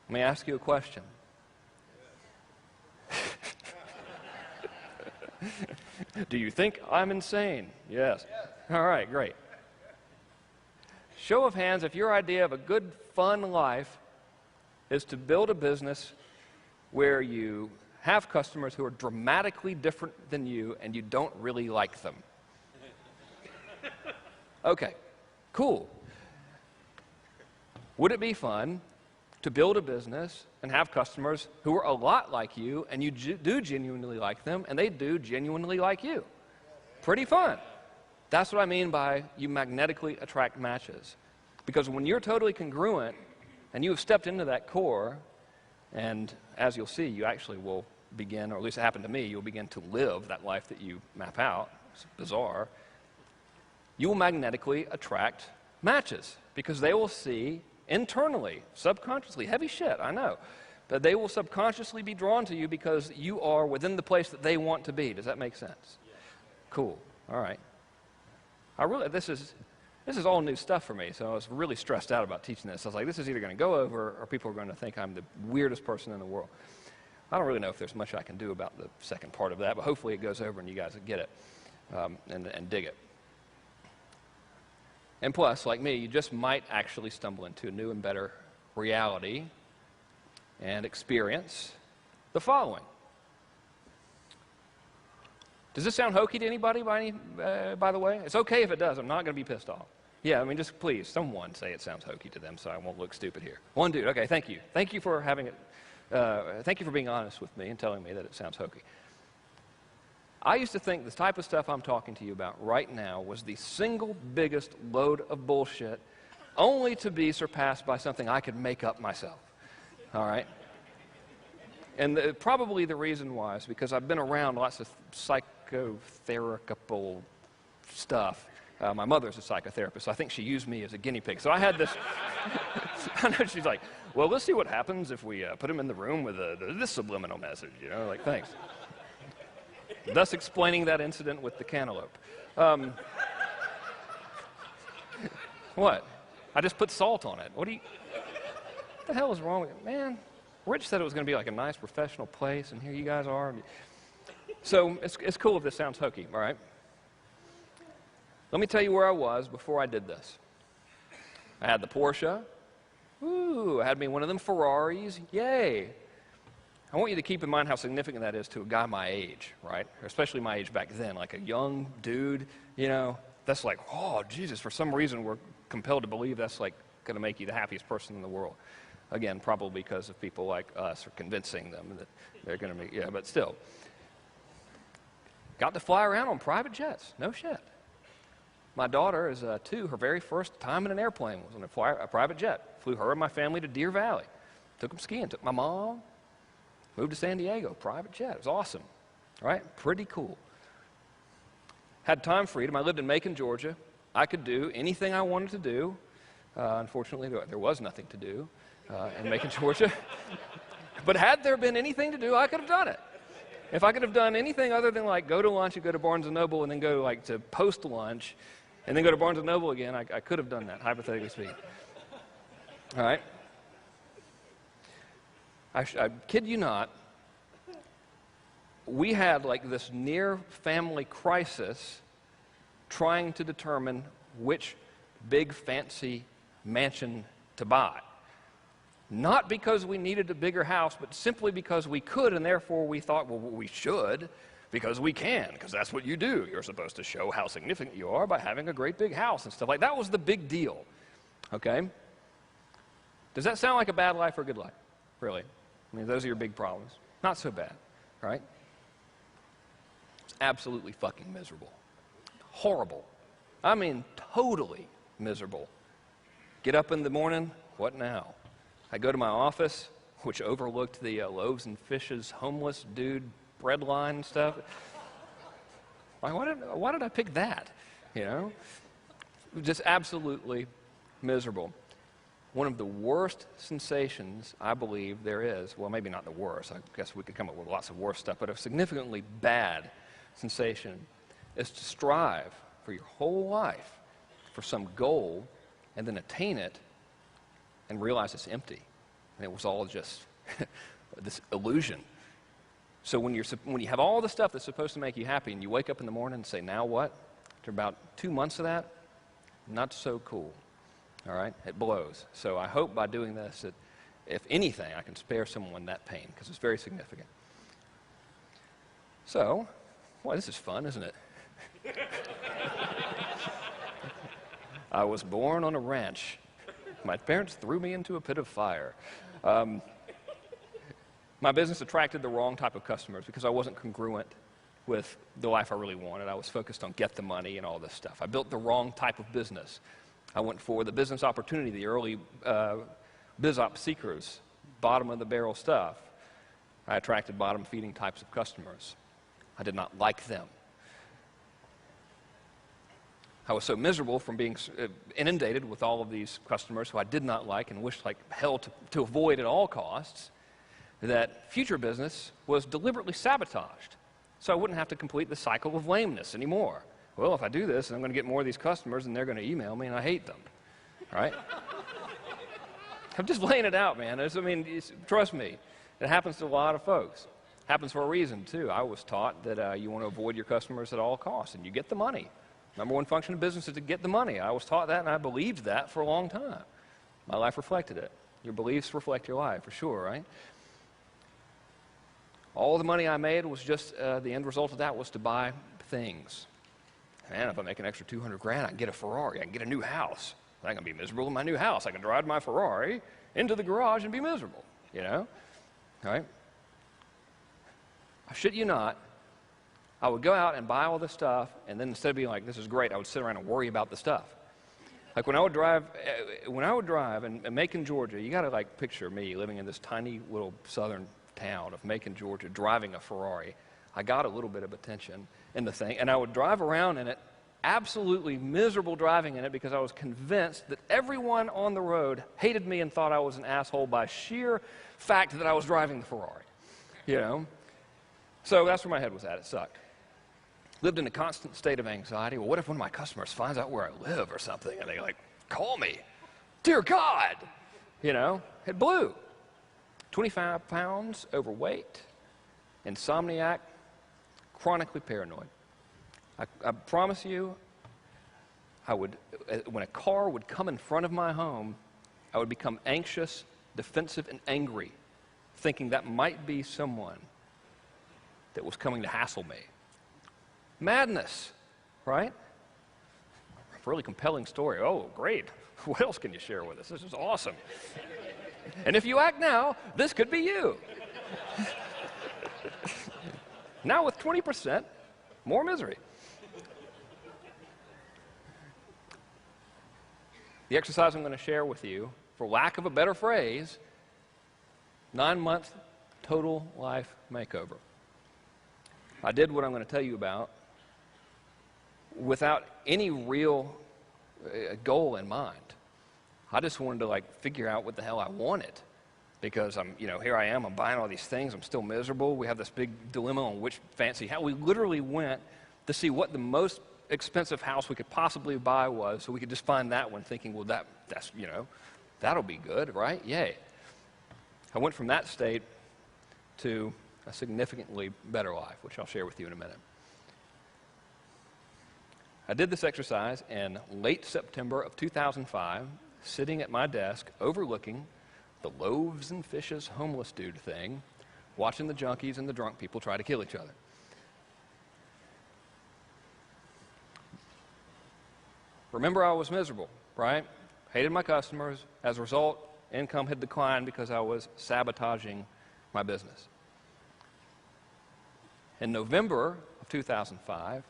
Let me ask you a question. Do you think I'm insane? Yes. All right, great. Show of hands if your idea of a good, fun life is to build a business where you have customers who are dramatically different than you and you don't really like them. Okay, cool. Would it be fun to build a business and have customers who are a lot like you and you do genuinely like them and they do genuinely like you? Pretty fun. That's what I mean by you magnetically attract matches. Because when you're totally congruent and you have stepped into that core, and as you'll see, you actually will begin, or at least it happened to me, you'll begin to live that life that you map out. It's bizarre. You will magnetically attract matches because they will see internally, subconsciously, heavy shit, I know, but they will subconsciously be drawn to you because you are within the place that they want to be. Does that make sense? Cool. All right. This is all new stuff for me, so I was really stressed out about teaching this. I was like, this is either going to go over or people are going to think I'm the weirdest person in the world. I don't really know if there's much I can do about the second part of that, but hopefully it goes over and you guys get it and dig it. And plus, like me, you just might actually stumble into a new and better reality and experience the following. Does this sound hokey to anybody, by the way? It's okay if it does. I'm not going to be pissed off. Yeah, I mean, just please, someone say it sounds hokey to them so I won't look stupid here. One dude. Okay, thank you. Thank you for having it. Thank you for being honest with me and telling me that it sounds hokey. I used to think the type of stuff I'm talking to you about right now was the single biggest load of bullshit, only to be surpassed by something I could make up myself. All right? And probably the reason why is because I've been around lots of psychotherapeutic stuff. My mother's a psychotherapist, so I think she used me as a guinea pig. So I had this, I know she's like, well, let's see what happens if we put him in the room with this subliminal message, you know, like, thanks. Thus explaining that incident with the cantaloupe. What? I just put salt on it. What the hell is wrong with it? Man, Rich said it was going to be like a nice professional place, and here you guys are. So it's cool if this sounds hokey, all right? Let me tell you where I was before I did this. I had the Porsche. Ooh, I had me one of them Ferraris. Yay. I want you to keep in mind how significant that is to a guy my age, right? Or especially my age back then, like a young dude, you know, that's like, oh, Jesus, for some reason we're compelled to believe that's like going to make you the happiest person in the world. Again, probably because of people like us are convincing them that they're going to make, yeah, but still. Got to fly around on private jets, no shit. My daughter is 2, her very first time in an airplane was on a private jet. Flew her and my family to Deer Valley. Took them skiing, took my mom. Moved to San Diego, private jet. It was awesome, right? Pretty cool. Had time freedom. I lived in Macon, Georgia. I could do anything I wanted to do. Unfortunately, there was nothing to do in Macon, Georgia. But had there been anything to do, I could have done it. If I could have done anything other than like go to lunch and go to Barnes & Noble and then go like to post-lunch and then go to Barnes & Noble again, I could have done that, hypothetically speaking. All right? I kid you not, we had like this near family crisis trying to determine which big fancy mansion to buy. Not because we needed a bigger house, but simply because we could, and therefore we thought, well, we should, because we can, because that's what you do. You're supposed to show how significant you are by having a great big house and stuff like that. That was the big deal, okay? Does that sound like a bad life or a good life? Really? I mean, those are your big problems. Not so bad, right? It's absolutely fucking miserable. Horrible. I mean, totally miserable. Get up in the morning, what now? I go to my office, which overlooked the Loaves and Fishes homeless dude bread line and stuff. Like, why did I pick that? You know? Just absolutely miserable. One of the worst sensations I believe there is, well, maybe not the worst, I guess we could come up with lots of worse stuff, but a significantly bad sensation is to strive for your whole life for some goal and then attain it and realize it's empty. And it was all just this illusion. So when you have all the stuff that's supposed to make you happy and you wake up in the morning and say, now what? After about 2 months of that, not so cool. All right? It blows. So I hope by doing this that, if anything, I can spare someone that pain, because it's very significant. So, boy, this is fun, isn't it? I was born on a ranch. My parents threw me into a pit of fire. My business attracted the wrong type of customers because I wasn't congruent with the life I really wanted. I was focused on get the money and all this stuff. I built the wrong type of business. I went for the business opportunity, the early biz op seekers, bottom of the barrel stuff. I attracted bottom feeding types of customers. I did not like them. I was so miserable from being inundated with all of these customers who I did not like and wished like hell to avoid at all costs, that future business was deliberately sabotaged so I wouldn't have to complete the cycle of lameness anymore. Well, if I do this, I'm going to get more of these customers and they're going to email me and I hate them, right? I'm just laying it out, man. Trust me, it happens to a lot of folks. It happens for a reason, too. I was taught that you want to avoid your customers at all costs and you get the money. Number one function of business is to get the money. I was taught that, and I believed that for a long time. My life reflected it. Your beliefs reflect your life, for sure, right? All the money I made was just, the end result of that was to buy things. Man, if I make an extra 200 grand, I can get a Ferrari. I can get a new house. I'm going to be miserable in my new house. I can drive my Ferrari into the garage and be miserable, you know? All right? I shit you not. I would go out and buy all this stuff, and then instead of being like, this is great, I would sit around and worry about the stuff. Like when I would drive in Macon, Georgia, you got to like picture me living in this tiny little southern town of Macon, Georgia, driving a Ferrari. I got a little bit of attention in the thing, and I would drive around in it, absolutely miserable driving in it because I was convinced that everyone on the road hated me and thought I was an asshole by sheer fact that I was driving the Ferrari, you know? So that's where my head was at. It sucked. Lived in a constant state of anxiety. Well, what if one of my customers finds out where I live or something and they like call me? Dear God! You know, it blew. 25 pounds overweight, insomniac, chronically paranoid. I promise you, when a car would come in front of my home, I would become anxious, defensive, and angry, thinking that might be someone that was coming to hassle me. Madness, right? Really compelling story. Oh, great. What else can you share with us? This is awesome. And if you act now, this could be you. Now with 20% more misery. The exercise I'm going to share with you, for lack of a better phrase, 9-month total life makeover. I did what I'm going to tell you about without any real goal in mind. I just wanted to like figure out what the hell I wanted. because here I am, I'm buying all these things, I'm still miserable. We have this big dilemma on which fancy house. We literally went to see what the most expensive house we could possibly buy was, so we could just find that one, thinking, well, that'll be good, right? Yay. I went from that state to a significantly better life, which I'll share with you in a minute. I did this exercise in late September of 2005, sitting at my desk overlooking the loaves and fishes homeless dude thing, watching the junkies and the drunk people try to kill each other. Remember, I was miserable, right? Hated my customers. As a result, income had declined because I was sabotaging my business. In November of 2005,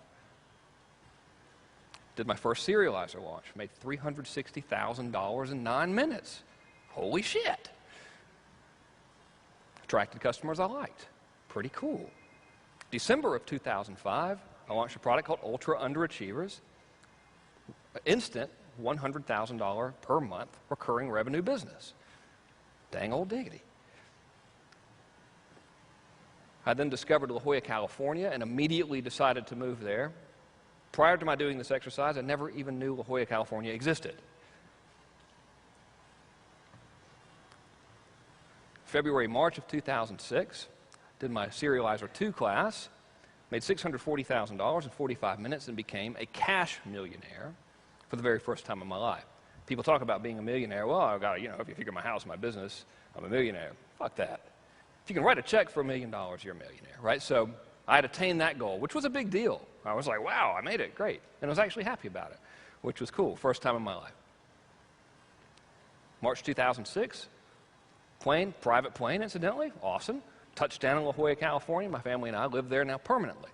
did my first serializer launch. Made $360,000 in 9 minutes. Holy shit. Attracted customers I liked. Pretty cool. December of 2005, I launched a product called Ultra Underachievers. Instant $100,000 per month recurring revenue business. Dang old diggity. I then discovered La Jolla, California, and immediately decided to move there. Prior to my doing this exercise, I never even knew La Jolla, California existed. February, March of 2006, did my Serializer 2 class, made $640,000 in 45 minutes, and became a cash millionaire for the very first time in my life. People talk about being a millionaire. Well, I've got, if you figure my house, my business, I'm a millionaire. Fuck that. If you can write a check for $1 million, you're a millionaire, right? So I had attained that goal, which was a big deal. I was like, wow, I made it, great. And I was actually happy about it, which was cool, first time in my life. March 2006, private plane, incidentally, awesome. Touchdown in La Jolla, California. My family and I live there now permanently.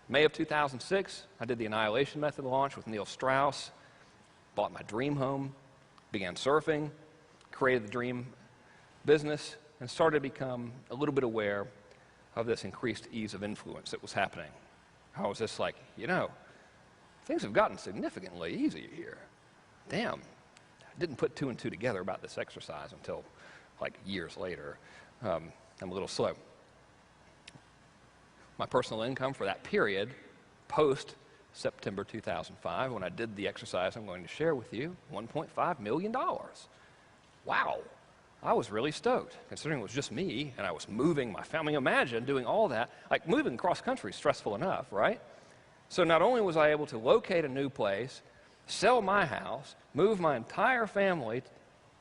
May of 2006, I did the Annihilation Method launch with Neil Strauss, bought my dream home, began surfing, created the dream business, and started to become a little bit aware of this increased ease of influence that was happening. I was just like, things have gotten significantly easier here. Damn, I didn't put 2 and 2 together about this exercise until like years later. I'm a little slow. My personal income for that period, post September 2005, when I did the exercise I'm going to share with you, $1.5 million. Wow. I was really stoked, considering it was just me, and I was moving my family. Imagine doing all that. Like, moving across country is stressful enough, right? So not only was I able to locate a new place, sell my house, move my entire family,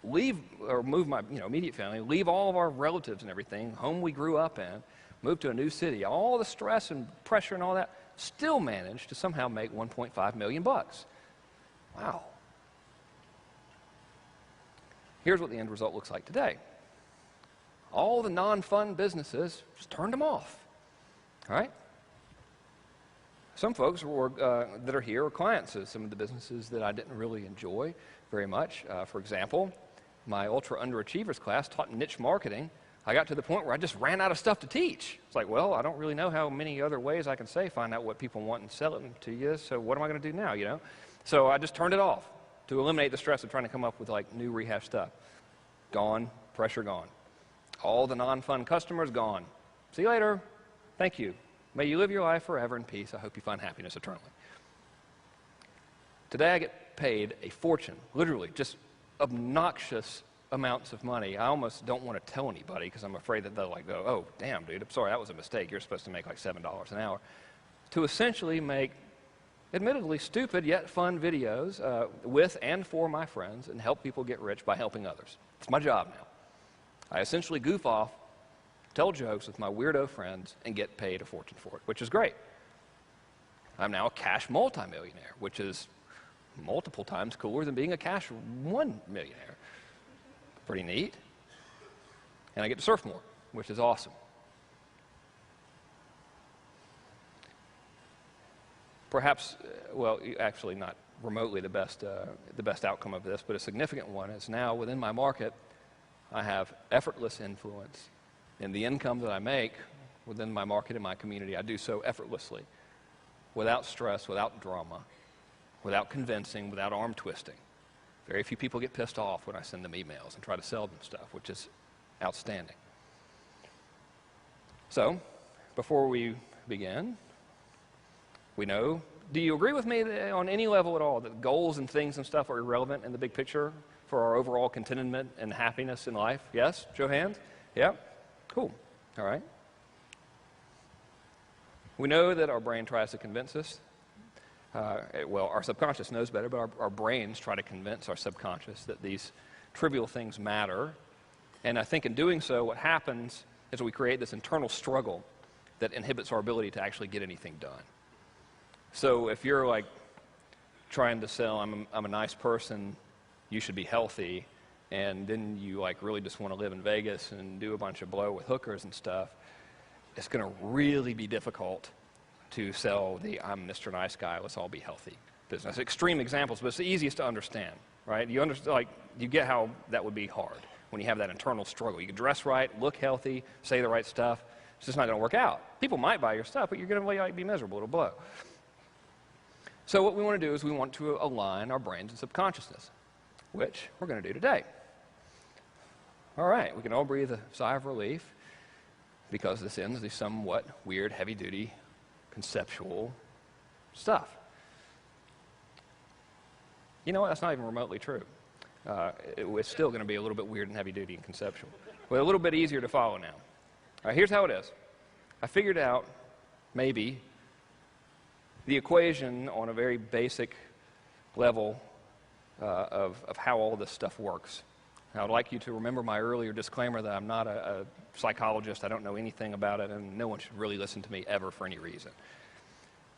move my immediate family, leave all of our relatives and everything, home we grew up in, move to a new city, all the stress and pressure and all that, still managed to somehow make $1.5 million. Wow. Here's what the end result looks like today. All the non-fun businesses, just turned them off, all right? Some folks that are here are clients of some of the businesses that I didn't really enjoy very much. For example, my Ultra Underachievers class taught niche marketing. I got to the point where I just ran out of stuff to teach. It's like, well, I don't really know how many other ways I can find out what people want and sell it to you, so what am I going to do now, So I just turned it off to eliminate the stress of trying to come up with like new rehash stuff. Gone, pressure gone. All the non-fun customers gone. See you later. Thank you. May you live your life forever in peace. I hope you find happiness eternally. Today I get paid a fortune, literally just obnoxious amounts of money. I almost don't want to tell anybody because I'm afraid that they'll like go, oh, damn, dude, I'm sorry, that was a mistake. You're supposed to make like $7 an hour. To essentially make admittedly stupid yet fun videos with and for my friends and help people get rich by helping others. It's my job now. I essentially goof off, tell jokes with my weirdo friends, and get paid a fortune for it, which is great. I'm now a cash multimillionaire, which is multiple times cooler than being a cash $1 millionaire. Pretty neat. And I get to surf more, which is awesome. Perhaps, well, actually not remotely the best outcome of this, but a significant one is now within my market, I have effortless influence in the income that I make within my market and my community. I do so effortlessly, without stress, without drama, without convincing, without arm twisting. Very few people get pissed off when I send them emails and try to sell them stuff, which is outstanding. So, before we begin, we know, do you agree with me that on any level at all that goals and things and stuff are irrelevant in the big picture for our overall contentment and happiness in life? Yes? Show hands? Yeah? Cool. All right. We know that our brain tries to convince us. Well, our subconscious knows better, but our brains try to convince our subconscious that these trivial things matter. And I think in doing so, what happens is we create this internal struggle that inhibits our ability to actually get anything done. So if you're like trying to sell, I'm a nice person, you should be healthy, and then you like really just want to live in Vegas and do a bunch of blow with hookers and stuff, it's going to really be difficult to sell the I'm Mr. Nice Guy, let's all be healthy business. Extreme examples, but it's the easiest to understand, right? You understand, like, you get how that would be hard when you have that internal struggle. You can dress right, look healthy, say the right stuff. It's just not going to work out. People might buy your stuff, but you're going to like, be miserable. It'll blow. So what we want to do is we want to align our brains and subconsciousness, which we're going to do today. All right, we can all breathe a sigh of relief because this ends the somewhat weird, heavy-duty, conceptual stuff. You know what? That's not even remotely true. It's still going to be a little bit weird and heavy-duty and conceptual, but a little bit easier to follow now. All right, here's how it is. I figured out, maybe, the equation on a very basic level of how all this stuff works. I would like you to remember my earlier disclaimer that I'm not a psychologist, I don't know anything about it, and no one should really listen to me ever for any reason.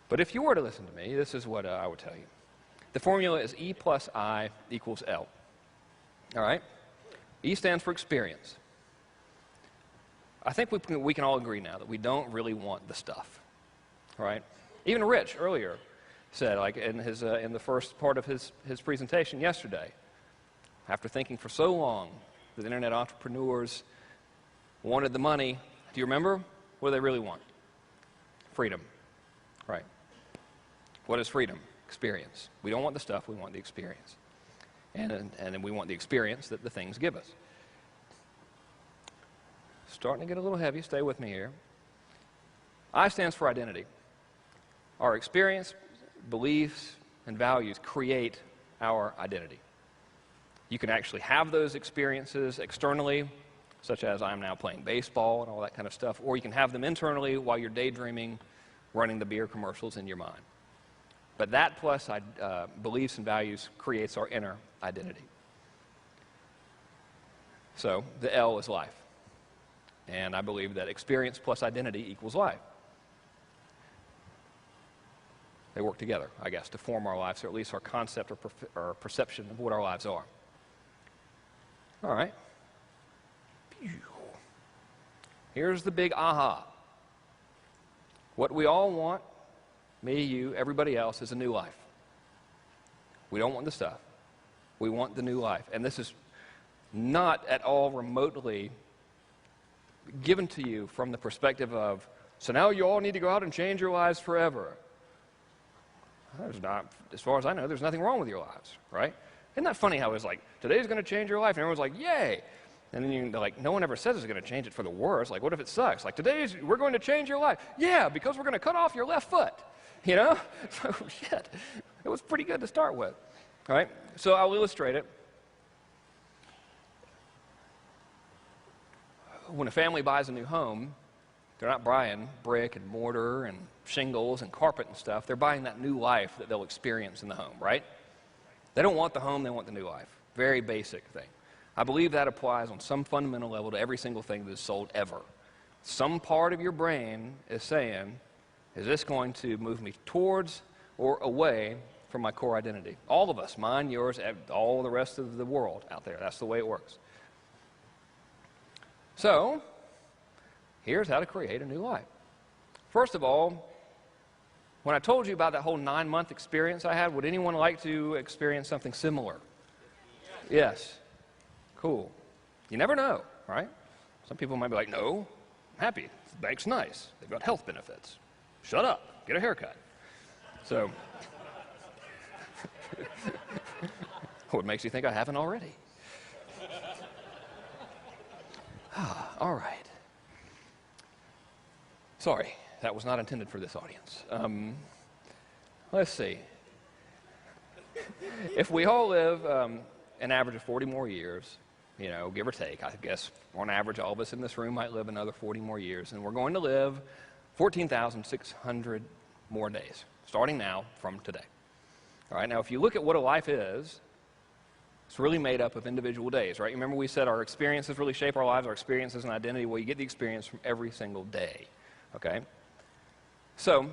But if you were to listen to me, this is what I would tell you. The formula is E plus I equals L. All right? E stands for experience. I think we can all agree now that we don't really want the stuff. All right? Even Rich earlier said, like in the first part of his presentation yesterday, after thinking for so long that internet entrepreneurs wanted the money, do you remember? What do they really want? Freedom. Right. What is freedom? Experience. We don't want the stuff, we want the experience. And then we want the experience that the things give us. Starting to get a little heavy, stay with me here. I stands for identity. Our experience, beliefs, and values create our identity. You can actually have those experiences externally, such as I'm now playing baseball and all that kind of stuff, or you can have them internally while you're daydreaming, running the beer commercials in your mind. But that plus beliefs and values creates our inner identity. So the L is life. And I believe that experience plus identity equals life. They work together, I guess, to form our lives, or at least our concept or perception of what our lives are. All right. Here's the big aha. What we all want, me, you, everybody else, is a new life. We don't want the stuff. We want the new life. And this is not at all remotely given to you from the perspective of, so now you all need to go out and change your lives forever. There's not, as far as I know, there's nothing wrong with your lives, right? Isn't that funny how it's like, today's going to change your life, and everyone's like, yay! And then they're like, no one ever says it's going to change it for the worse. Like, what if it sucks? Like, we're going to change your life. Yeah, because we're going to cut off your left foot, you know? So, shit, it was pretty good to start with, all right? So I'll illustrate it. When a family buys a new home, they're not buying brick and mortar and shingles and carpet and stuff. They're buying that new life that they'll experience in the home, right? They don't want the home, they want the new life. Very basic thing. I believe that applies on some fundamental level to every single thing that is sold ever. Some part of your brain is saying, is this going to move me towards or away from my core identity? All of us, mine, yours, all the rest of the world out there. That's the way it works. So, here's how to create a new life. First of all, when I told you about that whole 9-month experience I had, would anyone like to experience something similar? Yes. Cool. You never know, right? Some people might be like, no, I'm happy. The bank's nice. They've got health benefits. Shut up. Get a haircut. So, What makes you think I haven't already? All right. Sorry, that was not intended for this audience. Let's see. If we all live an average of 40 more years, you know, give or take, I guess on average all of us in this room might live another 40 more years, and we're going to live 14,600 more days, starting now from today. All right, now if you look at what a life is, it's really made up of individual days, right? Remember we said our experiences really shape our lives, our experiences and identity. Well, you get the experience from every single day, okay? So,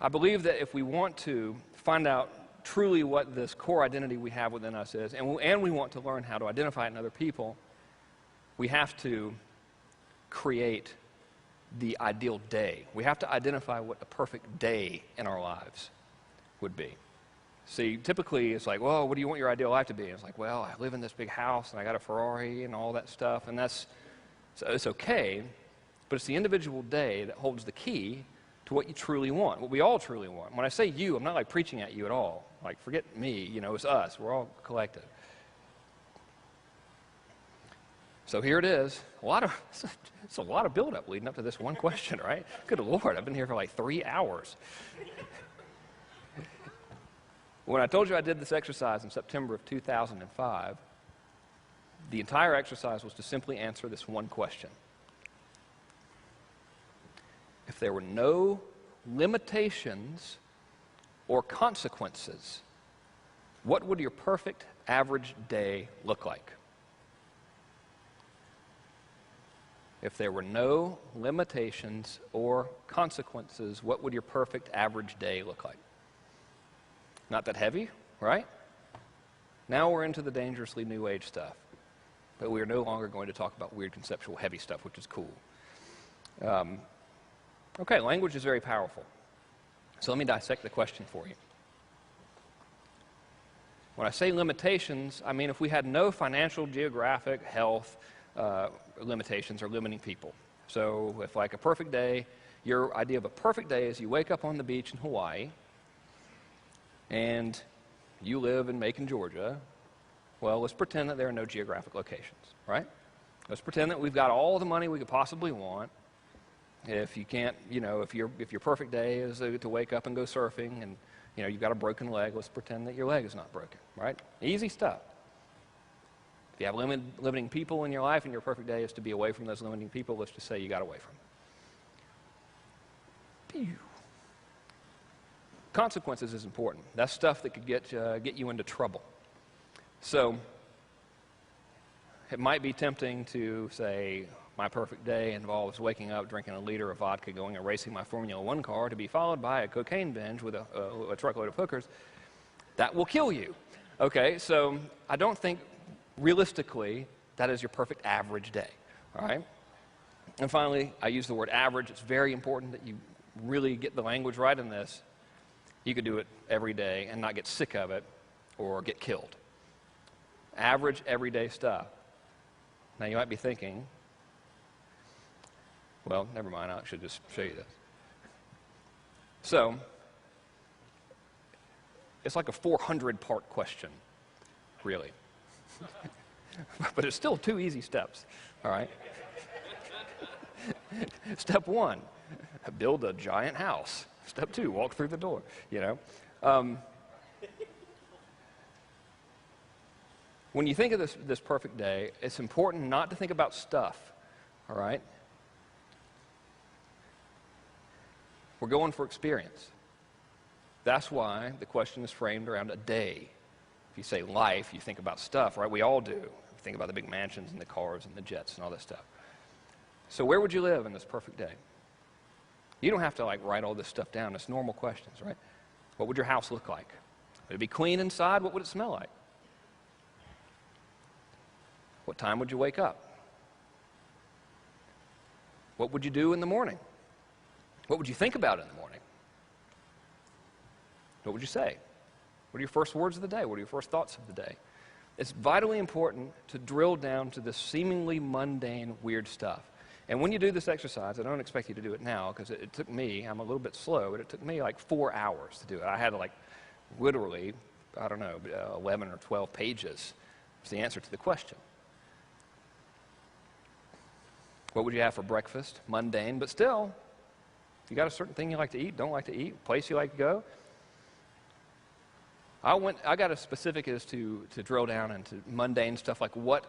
I believe that if we want to find out truly what this core identity we have within us is, and we want to learn how to identify it in other people, we have to create the ideal day. We have to identify what a perfect day in our lives would be. See, typically it's like, well, what do you want your ideal life to be? And it's like, well, I live in this big house and I got a Ferrari and all that stuff, and so it's okay, but it's the individual day that holds the key to what you truly want, what we all truly want. When I say you, I'm not like preaching at you at all. Like, forget me, you know, it's us. We're all collective. So here it is. It's a lot of buildup leading up to this one question, right? Good Lord, I've been here for like 3 hours. When I told you I did this exercise in September of 2005, the entire exercise was to simply answer this one question. If there were no limitations or consequences, what would your perfect average day look like? If there were no limitations or consequences, what would your perfect average day look like? Not that heavy, right? Now we're into the dangerously new age stuff. But we are no longer going to talk about weird conceptual heavy stuff, which is cool. Okay, language is very powerful. So let me dissect the question for you. When I say limitations, I mean if we had no financial, geographic, health limitations or limiting people. So if like a perfect day, your idea of a perfect day is you wake up on the beach in Hawaii and you live in Macon, Georgia. Well, let's pretend that there are no geographic locations, right? Let's pretend that we've got all the money we could possibly want. If you can't, you know, if your perfect day is to wake up and go surfing and, you know, you've got a broken leg, let's pretend that your leg is not broken, right? Easy stuff. If you have limiting people in your life and your perfect day is to be away from those limiting people, let's just say you got away from them. Pew. Consequences is important. That's stuff that could get you into trouble. So it might be tempting to say, my perfect day involves waking up, drinking a liter of vodka, going and racing my Formula One car, to be followed by a cocaine binge with a truckload of hookers. That will kill you. Okay, so I don't think realistically that is your perfect average day. All right? And finally, I use the word average. It's very important that you really get the language right in this. You could do it every day and not get sick of it or get killed. Average, everyday stuff. Now, you might be thinking, well, never mind, I should just show you this. So, it's like a 400-part question, really. But it's still 2 easy steps, all right? Step 1, build a giant house. Step 2, walk through the door, you know. When you think of this perfect day, it's important not to think about stuff, all right? We're going for experience. That's why the question is framed around a day. If you say life, you think about stuff, right? We all do. We think about the big mansions and the cars and the jets and all that stuff. So where would you live in this perfect day? You don't have to like write all this stuff down. It's normal questions, right? What would your house look like? Would it be clean inside? What would it smell like? What time would you wake up? What would you do in the morning? What would you think about in the morning? What would you say? What are your first words of the day? What are your first thoughts of the day? It's vitally important to drill down to this seemingly mundane, weird stuff. And when you do this exercise, I don't expect you to do it now because it took me, I'm a little bit slow, but it took me like 4 hours to do it. I had to like literally I don't know, 11 or 12 pages. It's the answer to the question. What would you have for breakfast? Mundane, but still, you got a certain thing you like to eat, don't like to eat, place you like to go. I got as specific as to drill down into mundane stuff like what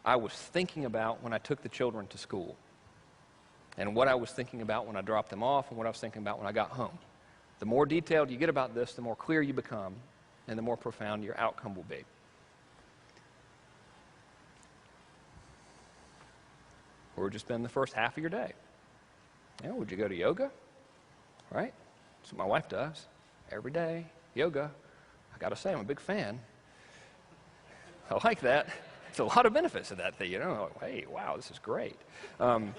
I was thinking about when I took the children to school, and what I was thinking about when I dropped them off, and what I was thinking about when I got home. The more detailed you get about this, the more clear you become, and the more profound your outcome will be. Where would you spend the first half of your day? Would you go to yoga? Right? That's what my wife does. Every day, yoga. I got to say, I'm a big fan. I like that. There's a lot of benefits to that thing, you know. Hey, wow, this is great. Well,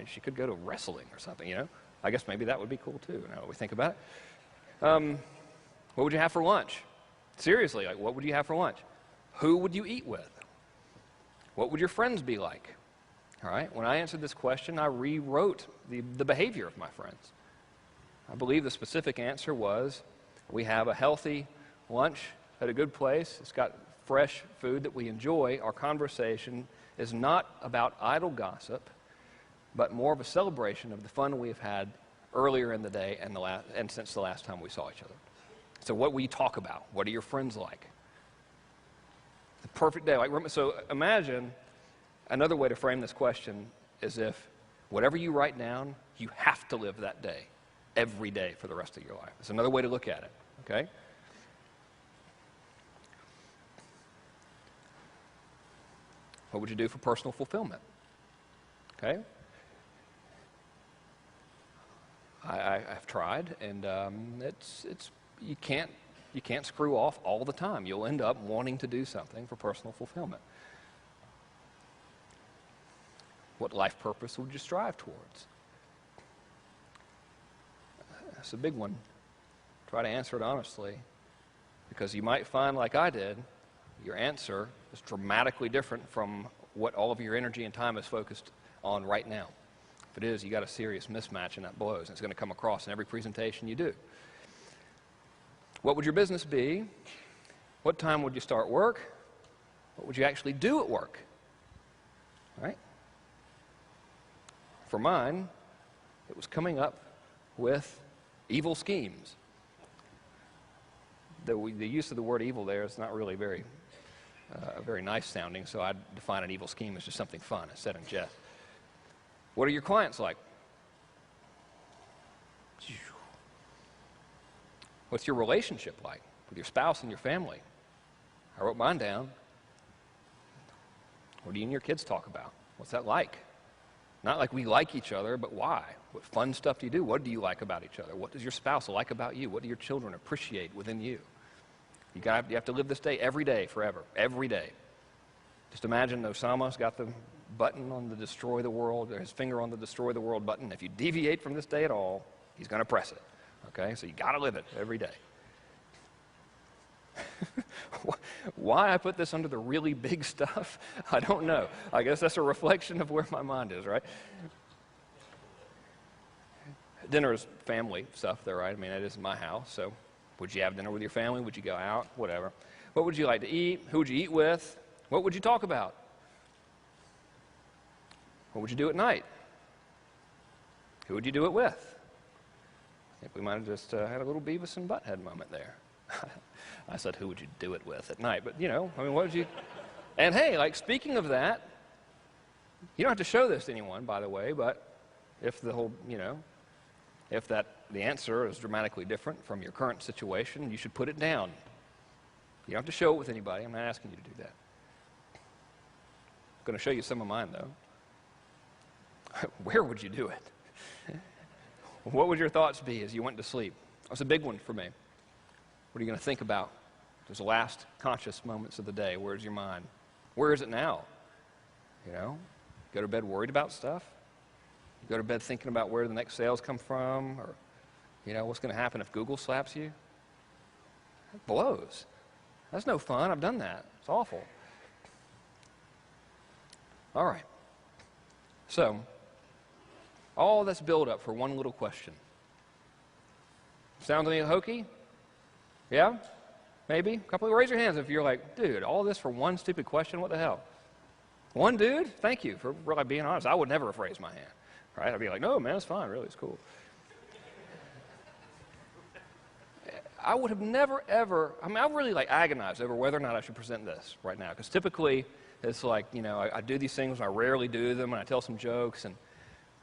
she could go to wrestling or something, you know. I guess maybe that would be cool, too, now that we think about it. What would you have for lunch? Seriously, like, what would you have for lunch? Who would you eat with? What would your friends be like? All right, when I answered this question, I rewrote the behavior of my friends. I believe the specific answer was, we have a healthy lunch at a good place. It's got fresh food that we enjoy. Our conversation is not about idle gossip, but more of a celebration of the fun we've had earlier in the day and since the last time we saw each other. So what will you talk about? What are your friends like? The perfect day. So imagine another way to frame this question is if whatever you write down, you have to live that day, every day for the rest of your life. It's another way to look at it, okay? What would you do for personal fulfillment? Okay? I've tried, and you can't screw off all the time. You'll end up wanting to do something for personal fulfillment. What life purpose would you strive towards? That's a big one. Try to answer it honestly, because you might find, like I did, your answer is dramatically different from what all of your energy and time is focused on right now. If it is, you got a serious mismatch, and that blows, and it's going to come across in every presentation you do. What would your business be? What time would you start work? What would you actually do at work? All right? For mine, it was coming up with evil schemes. The use of the word evil there is not really very nice sounding, so I'd define an evil scheme as just something fun instead of jest. What are your clients like? What's your relationship like with your spouse and your family? I wrote mine down. What do you and your kids talk about? What's that like? Not like we like each other, but why? What fun stuff do you do? What do you like about each other? What does your spouse like about you? What do your children appreciate within you? You have to live this day every day, forever, every day. Just imagine Osama's got the button on the destroy the world, or his finger on the destroy the world button. If you deviate from this day at all, he's going to press it. Okay, so you got to live it every day. Why I put this under the really big stuff, I don't know. I guess that's a reflection of where my mind is, right? Dinner is family stuff, though, right? I mean, it is my house, so would you have dinner with your family? Would you go out? Whatever. What would you like to eat? Who would you eat with? What would you talk about? What would you do at night? Who would you do it with? I think we might have just had a little Beavis and Butthead moment there. I said, who would you do it with at night? But, you know, I mean, what would you... And, hey, like, speaking of that, you don't have to show this to anyone, by the way, but if the whole, you know, if the answer is dramatically different from your current situation, you should put it down. You don't have to show it with anybody. I'm not asking you to do that. I'm going to show you some of mine, though. Where would you do it? What would your thoughts be as you went to sleep? That's a big one for me. What are you going to think about? Those last conscious moments of the day. Where's your mind? Where is it now? You know, go to bed worried about stuff. You go to bed thinking about where the next sales come from, or, you know, what's going to happen if Google slaps you. That blows. That's no fun. I've done that. It's awful. All right. So, all that's built up for one little question. Sounds any hokey? Yeah? Maybe? A couple, raise your hands if you're like, dude, all this for one stupid question? What the hell? One dude? Thank you for really being honest. I would never have raised my hand, right? I'd be like, no, man, it's fine. Really, it's cool. I would have never, ever, I mean, I really like agonized over whether or not I should present this right now, because typically it's like, you know, I do these things, I rarely do them, and I tell some jokes and,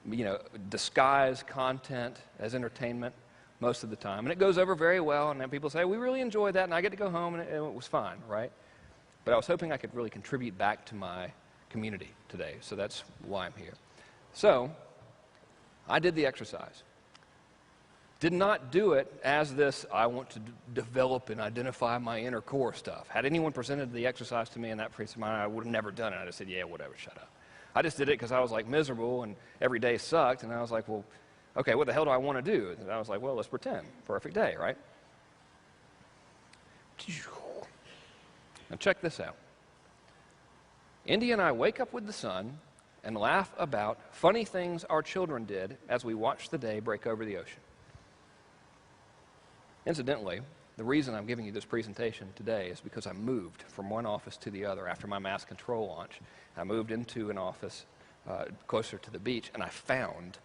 you know, disguise content as entertainment most of the time. And it goes over very well, and then people say, we really enjoyed that, and I get to go home, and it was fine, right? But I was hoping I could really contribute back to my community today, so that's why I'm here. So, I did the exercise. Did not do it as this, I want to develop and identify my inner core stuff. Had anyone presented the exercise to me in that frame of mind, I would have never done it. I just said, yeah, whatever, shut up. I just did it because I was like miserable and every day sucked, and I was like, well, okay, what the hell do I want to do? And I was like, well, let's pretend. Perfect day, right? Now check this out. Indy and I wake up with the sun and laugh about funny things our children did as we watch the day break over the ocean. Incidentally, the reason I'm giving you this presentation today is because I moved from one office to the other after my mass control launch. I moved into an office closer to the beach, and I found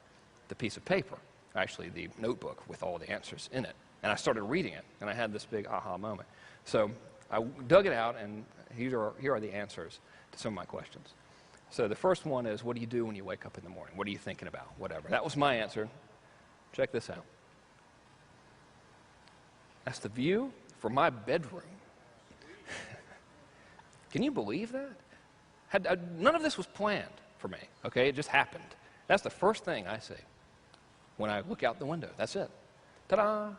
the piece of paper, actually the notebook with all the answers in it. And I started reading it, and I had this big aha moment. So I dug it out, and here are the answers to some of my questions. So the first one is, what do you do when you wake up in the morning? What are you thinking about? Whatever. That was my answer. Check this out. That's the view from my bedroom. Can you believe that? None of this was planned for me, okay? It just happened. That's the first thing I see when I look out the window. That's it. Ta-da!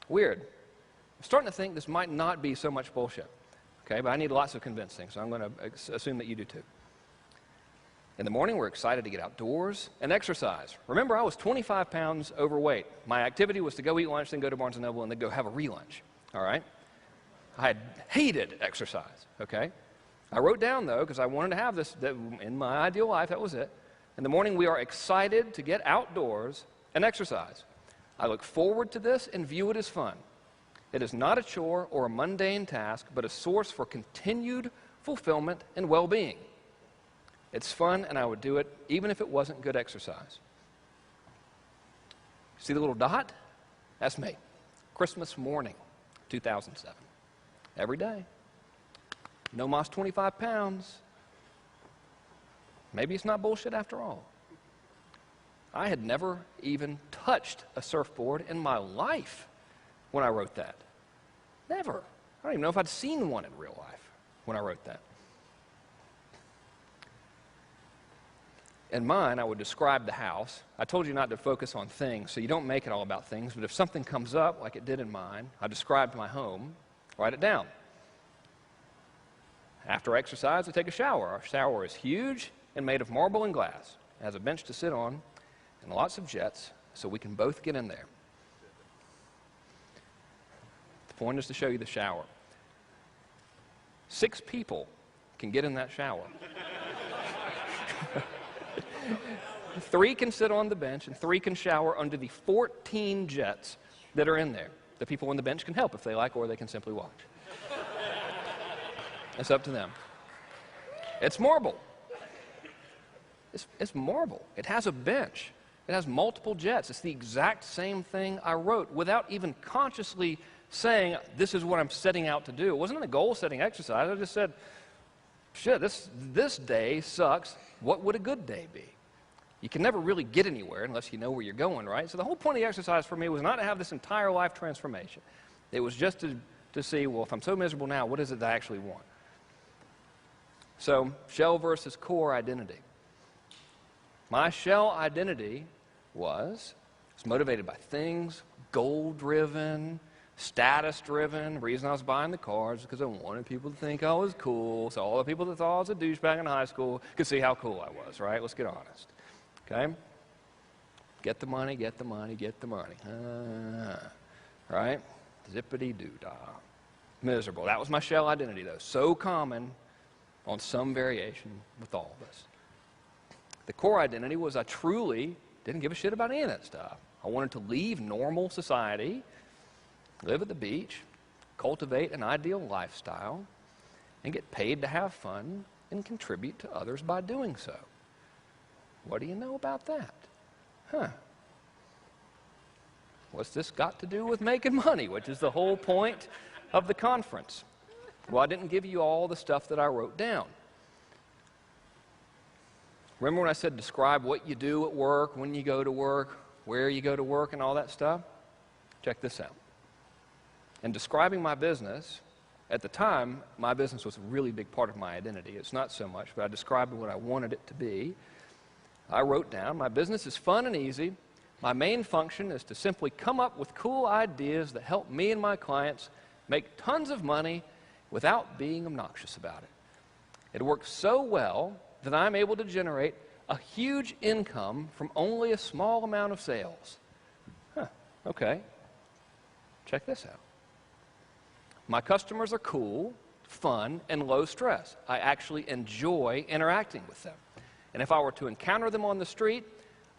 Weird. I'm starting to think this might not be so much bullshit, okay? But I need lots of convincing, so I'm going to assume that you do too. In the morning, we're excited to get outdoors and exercise. Remember, I was 25 pounds overweight. My activity was to go eat lunch, then go to Barnes & Noble, and then go have a re-lunch, all right? I had hated exercise, okay? I wrote down, though, because I wanted to have this, in my ideal life, that was it. In the morning, we are excited to get outdoors and exercise. I look forward to this and view it as fun. It is not a chore or a mundane task, but a source for continued fulfillment and well-being. It's fun, and I would do it even if it wasn't good exercise. See the little dot? That's me. Christmas morning, 2007. Every day. No moss 25 pounds. Maybe it's not bullshit after all. I had never even touched a surfboard in my life when I wrote that. Never. I don't even know if I'd seen one in real life when I wrote that. In mine, I would describe the house. I told you not to focus on things, so you don't make it all about things, but if something comes up, like it did in mine, I described my home, write it down. After exercise, I take a shower. Our shower is huge and made of marble and glass. It has a bench to sit on and lots of jets, so we can both get in there. The point is to show you the shower. 6 people can get in that shower. 3 can sit on the bench, and 3 can shower under the 14 jets that are in there. The people on the bench can help if they like, or they can simply watch. It's up to them. It's marble. It's marble. It has a bench. It has multiple jets. It's the exact same thing I wrote without even consciously saying, this is what I'm setting out to do. It wasn't a goal-setting exercise. I just said, shit, this day sucks. What would a good day be? You can never really get anywhere unless you know where you're going, right? So the whole point of the exercise for me was not to have this entire life transformation. It was just to see, well, if I'm so miserable now, what is it that I actually want? So, shell versus core identity. My shell identity was motivated by things, goal-driven, status-driven. The reason I was buying the cars is because I wanted people to think I was cool, so all the people that thought I was a douchebag in high school could see how cool I was, right? Let's get honest. Okay? Get the money, get the money, get the money. Right? Zippity-doo-dah. Miserable. That was my shell identity, though. So common on some variation with all of us. The core identity was I truly didn't give a shit about any of that stuff. I wanted to leave normal society, live at the beach, cultivate an ideal lifestyle, and get paid to have fun and contribute to others by doing so. What do you know about that? Huh. What's this got to do with making money, which is the whole point of the conference? Well, I didn't give you all the stuff that I wrote down. Remember when I said describe what you do at work, when you go to work, where you go to work, and all that stuff? Check this out. In describing my business, at the time, my business was a really big part of my identity. It's not so much, but I described what I wanted it to be. I wrote down, my business is fun and easy. My main function is to simply come up with cool ideas that help me and my clients make tons of money without being obnoxious about it. It works so well that I'm able to generate a huge income from only a small amount of sales. Huh, okay. Check this out. My customers are cool, fun, and low stress. I actually enjoy interacting with them. And if I were to encounter them on the street,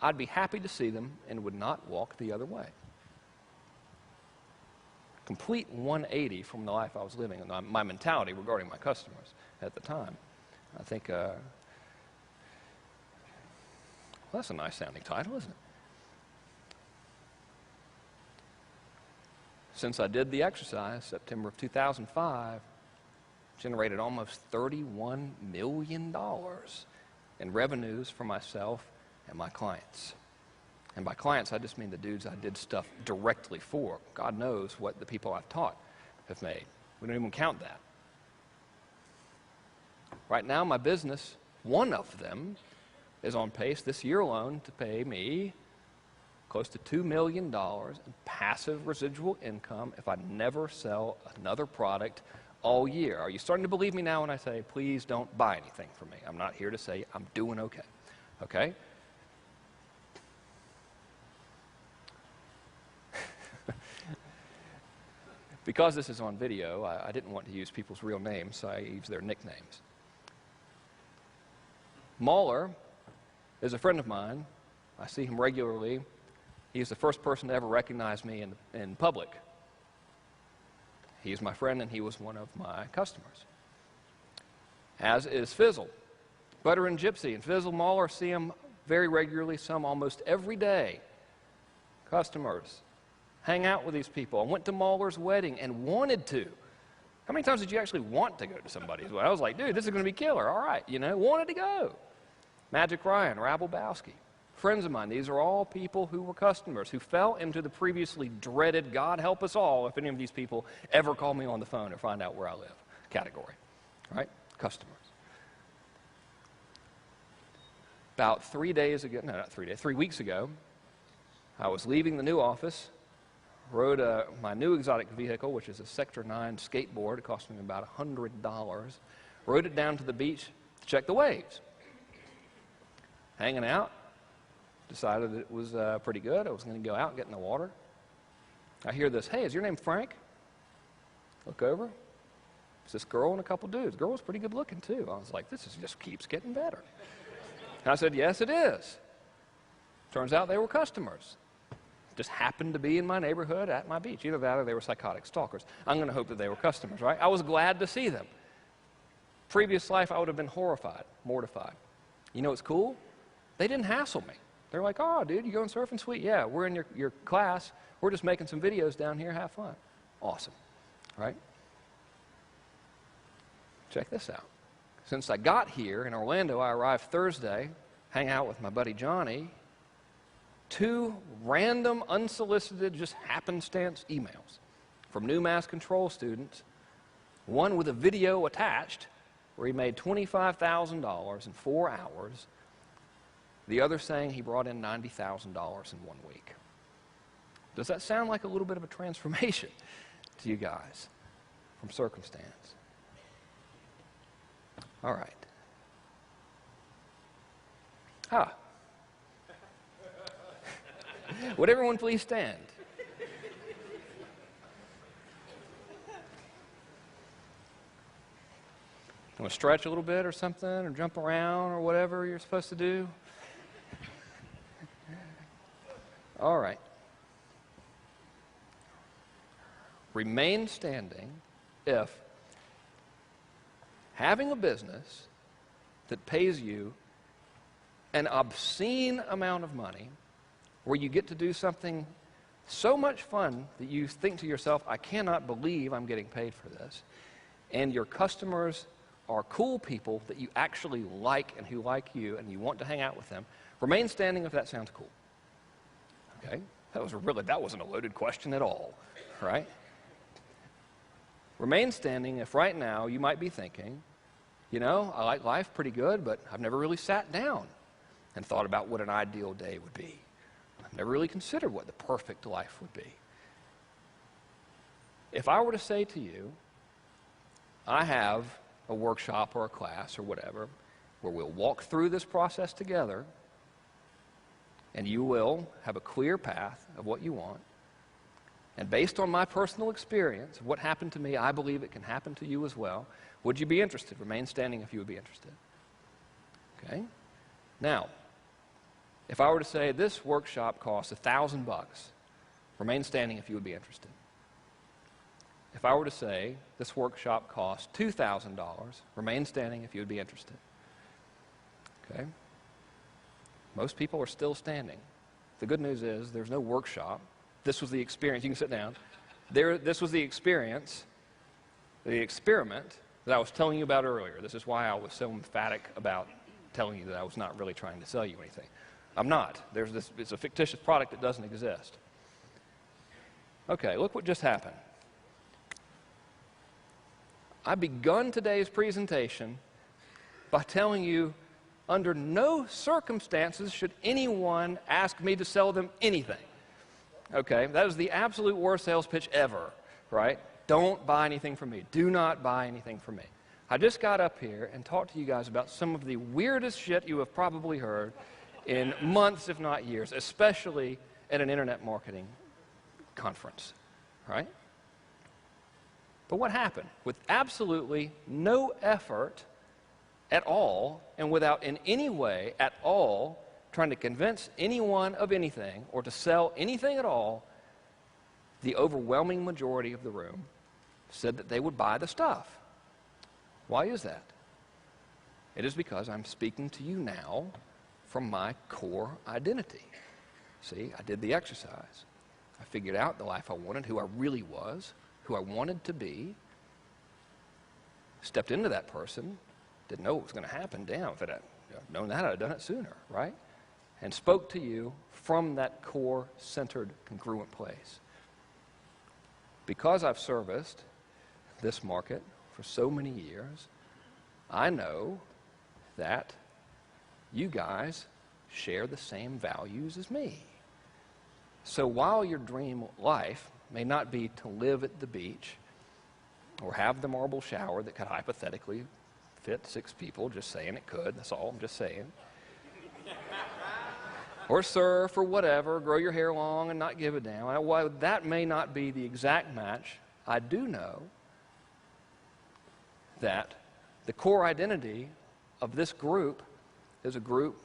I'd be happy to see them and would not walk the other way. Complete 180 from the life I was living and my mentality regarding my customers at the time. I think, well, that's a nice sounding title, isn't it? Since I did the exercise, September of 2005, generated almost $31 million in revenues for myself and my clients. And by clients, I just mean the dudes I did stuff directly for. God knows what the people I've taught have made. We don't even count that. Right now, my business, one of them, is on pace this year alone to pay me close to $2 million in passive residual income if I never sell another product all year. Are you starting to believe me now when I say, please don't buy anything from me? I'm not here to say I'm doing okay. Okay? Because this is on video, I didn't want to use people's real names, so I used their nicknames. Mahler is a friend of mine. I see him regularly. He's the first person to ever recognize me in public. He's my friend, and he was one of my customers. As is Fizzle, Butter and Gypsy. And Fizzle, Mahler, see him very regularly, some almost every day. Customers. Hang out with these people. I went to Mahler's wedding and wanted to. How many times did you actually want to go to somebody's wedding? I was like, dude, this is going to be killer. All right, wanted to go. Magic Ryan, Rabelbowski. Friends of mine, these are all people who were customers, who fell into the previously dreaded, God help us all, if any of these people ever call me on the phone or find out where I live, category, right? Customers. About 3 days ago, no, not 3 days, 3 weeks ago, I was leaving the new office, rode my new exotic vehicle, which is a Sector 9 skateboard. It cost me about $100. Rode it down to the beach to check the waves. Hanging out. Decided it was pretty good. I was going to go out and get in the water. I hear this, hey, is your name Frank? Look over. It's this girl and a couple dudes. Girl was pretty good looking, too. I was like, just keeps getting better. And I said, yes, it is. Turns out they were customers. Just happened to be in my neighborhood at my beach. Either that or they were psychotic stalkers. I'm going to hope that they were customers, right? I was glad to see them. Previous life, I would have been horrified, mortified. You know what's cool? They didn't hassle me. They're like, oh, dude, you going surfing? Sweet. Yeah, we're in your class. We're just making some videos down here. Have fun. Awesome. Right? Check this out. Since I got here in Orlando, I arrived Thursday, hang out with my buddy Johnny, 2 random, unsolicited, just happenstance emails from new mass control students, one with a video attached where he made $25,000 in 4 hours, the other saying he brought in $90,000 in 1 week. Does that sound like a little bit of a transformation to you guys from circumstance? All right. Would everyone please stand? Want to stretch a little bit or something, or jump around or whatever you're supposed to do? All right. remain standing if having a business that pays you an obscene amount of money, where you get to do something so much fun that you think to yourself, I cannot believe I'm getting paid for this, and your customers are cool people that you actually like and who like you and you want to hang out with them, remain standing if that sounds cool. Okay? That wasn't a loaded question at all, right? Remain standing if right now you might be thinking, you know, I like life pretty good, but I've never really sat down and thought about what an ideal day would be. I've never really considered what the perfect life would be. If I were to say to you, I have a workshop or a class or whatever where we'll walk through this process together and you will have a clear path of what you want, and based on my personal experience of what happened to me, I believe it can happen to you as well, would you be interested? Remain standing if you would be interested. Okay? Now, if I were to say this workshop costs $1,000, remain standing if you would be interested. If I were to say this workshop costs $2,000, remain standing if you would be interested. Okay? Most people are still standing. The good news is there's no workshop. This was the experience. You can sit down. This was the experience, the experiment that I was telling you about earlier. This is why I was so emphatic about telling you that I was not really trying to sell you anything. I'm not. It's a fictitious product that doesn't exist. Okay, look what just happened. I begun today's presentation by telling you under no circumstances should anyone ask me to sell them anything. Okay, that is the absolute worst sales pitch ever, right? Don't buy anything from me. Do not buy anything from me. I just got up here and talked to you guys about some of the weirdest shit you have probably heard in months, if not years, especially at an internet marketing conference, right? But what happened? With absolutely no effort at all, and without in any way at all trying to convince anyone of anything or to sell anything at all, the overwhelming majority of the room said that they would buy the stuff. Why is that? It is because I'm speaking to you now from my core identity. See, I did the exercise. I figured out the life I wanted, who I really was, who I wanted to be, stepped into that person, didn't know what was going to happen. Damn, if I'd known that, I'd have done it sooner, right? And spoke to you from that core-centered, congruent place. Because I've serviced this market for so many years, I know that you guys share the same values as me. So while your dream life may not be to live at the beach or have the marble shower that could hypothetically fit 6 people, just saying it could, that's all, I'm just saying. Or surf or whatever, grow your hair long and not give a damn. While that may not be the exact match, I do know that the core identity of this group is a group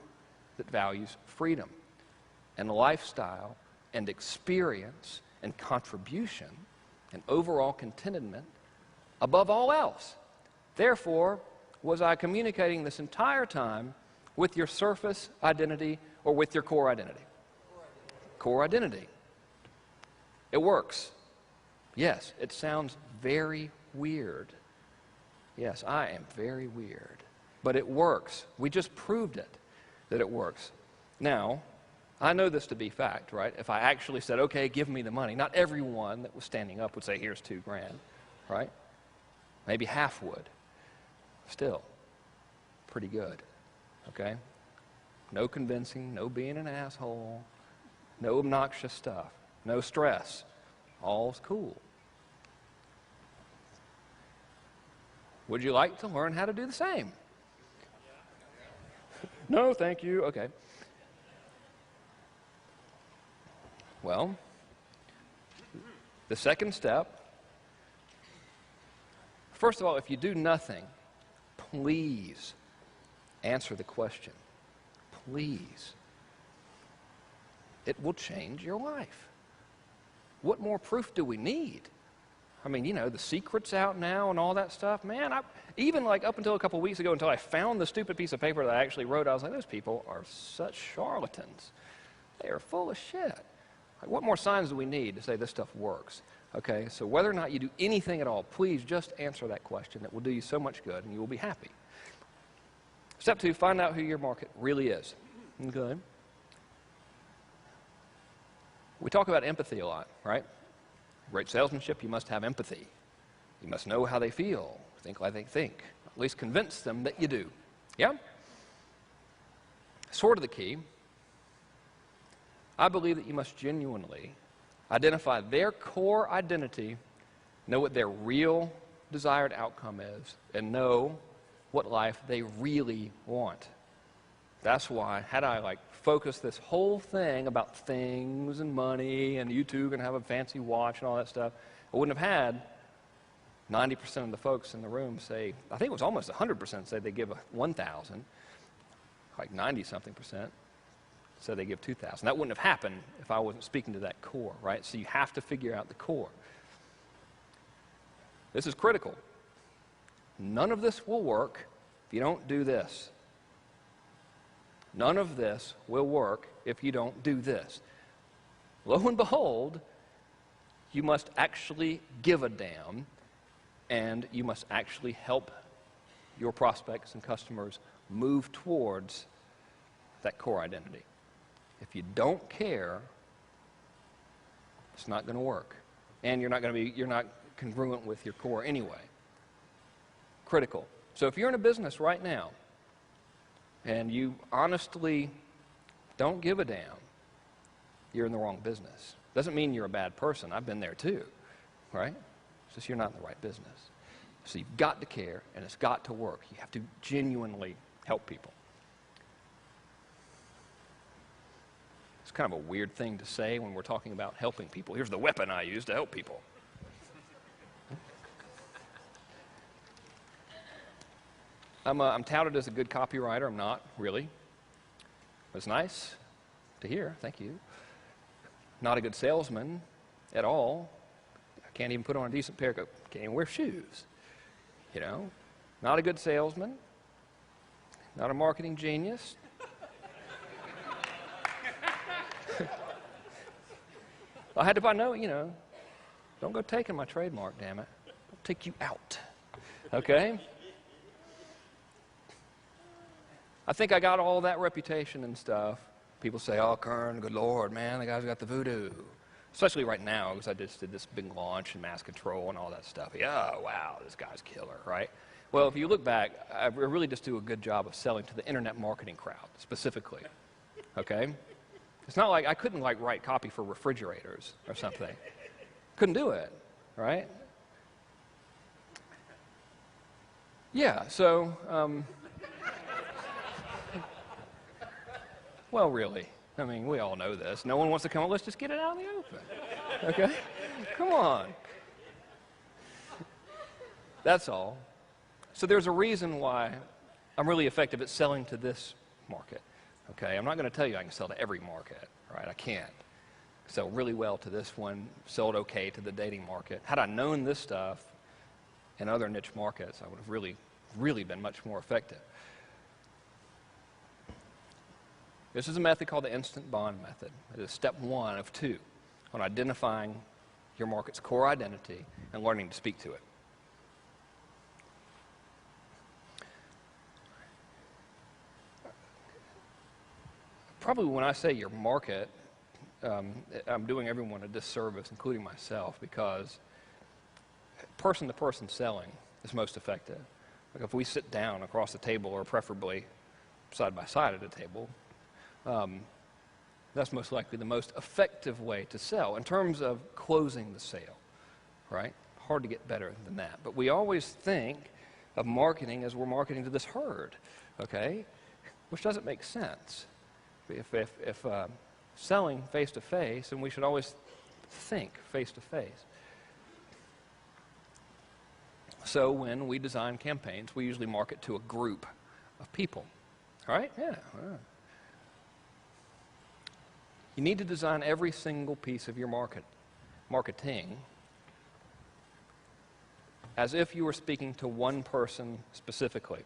that values freedom and lifestyle and experience and contribution and overall contentment above all else. Therefore, was I communicating this entire time with your surface identity or with your core identity? Core identity. It works. Yes, it sounds very weird. Yes, I am very weird. But it works. We just proved it, that it works. Now, I know this to be fact, right? If I actually said, okay, give me the money, not everyone that was standing up would say, here's $2,000, right? Maybe half would. Still, pretty good, okay? No convincing, no being an asshole, no obnoxious stuff, no stress. All's cool. Would you like to learn how to do the same? No, thank you. Okay. Well, the second step, first of all, if you do nothing, please answer the question. Please. It will change your life. What more proof do we need? I mean, you know, the secret's out now and all that stuff. Man, even like up until a couple weeks ago, until I found the stupid piece of paper that I actually wrote, I was like, those people are such charlatans. They are full of shit. Like, what more signs do we need to say this stuff works? Okay, so whether or not you do anything at all, please just answer that question. That will do you so much good, and you will be happy. Step 2, find out who your market really is. Okay. We talk about empathy a lot, right? Great salesmanship, you must have empathy. You must know how they feel, think like they think. At least convince them that you do. Yeah? Sort of the key. I believe that you must genuinely identify their core identity, know what their real desired outcome is, and know what life they really want. That's why, had I like focused this whole thing about things and money and you two can have a fancy watch and all that stuff, I wouldn't have had 90% of the folks in the room say, I think it was almost 100% say they give 1,000, like 90-something% said they give 2,000. That wouldn't have happened if I wasn't speaking to that core, right? So you have to figure out the core. This is critical. None of this will work if you don't do this. None of this will work if you don't do this. Lo and behold, you must actually give a damn, and you must actually help your prospects and customers move towards that core identity. If you don't care, it's not going to work. And you're not congruent with your core anyway. Critical. So if you're in a business right now and you honestly don't give a damn, you're in the wrong business. Doesn't mean you're a bad person. I've been there too, right? It's just you're not in the right business. So you've got to care, and it's got to work. You have to genuinely help people. It's kind of a weird thing to say when we're talking about helping people. Here's the weapon I use to help people. I'm touted as a good copywriter. I'm not, really. It's nice to hear. Thank you. Not a good salesman at all. I can't even put on a decent pair of, can't even wear shoes. You know? Not a good salesman. Not a marketing genius. I had to find, don't go taking my trademark, damn it. I'll take you out. Okay? I think I got all that reputation and stuff. People say, oh, Kern, good Lord, man, the guy's got the voodoo. Especially right now, because I just did this big launch and mass control and all that stuff. Yeah, wow, this guy's killer, right? Well, if you look back, I really just do a good job of selling to the internet marketing crowd, specifically. Okay? It's not like I couldn't write copy for refrigerators or something. Couldn't do it, right? Yeah, so, well, really. I mean, we all know this. No one wants to come. Let's just get it out in the open. Okay? Come on. That's all. So there's a reason why I'm really effective at selling to this market. Okay? I'm not going to tell you I can sell to every market, right? I can't. Sell really well to this one, sold okay to the dating market. Had I known this stuff in other niche markets, I would have really, really been much more effective. This is a method called the instant bond method. It is step 1 of 2 on identifying your market's core identity and learning to speak to it. Probably when I say your market, I'm doing everyone a disservice, including myself, because person-to-person selling is most effective. Like if we sit down across the table, or preferably side by side at a table, that's most likely the most effective way to sell in terms of closing the sale, right? Hard to get better than that. But we always think of marketing as we're marketing to this herd, okay? Which doesn't make sense. If selling face-to-face, and we should always think face-to-face. So when we design campaigns, we usually market to a group of people, right? Yeah. You need to design every single piece of your marketing as if you were speaking to one person specifically.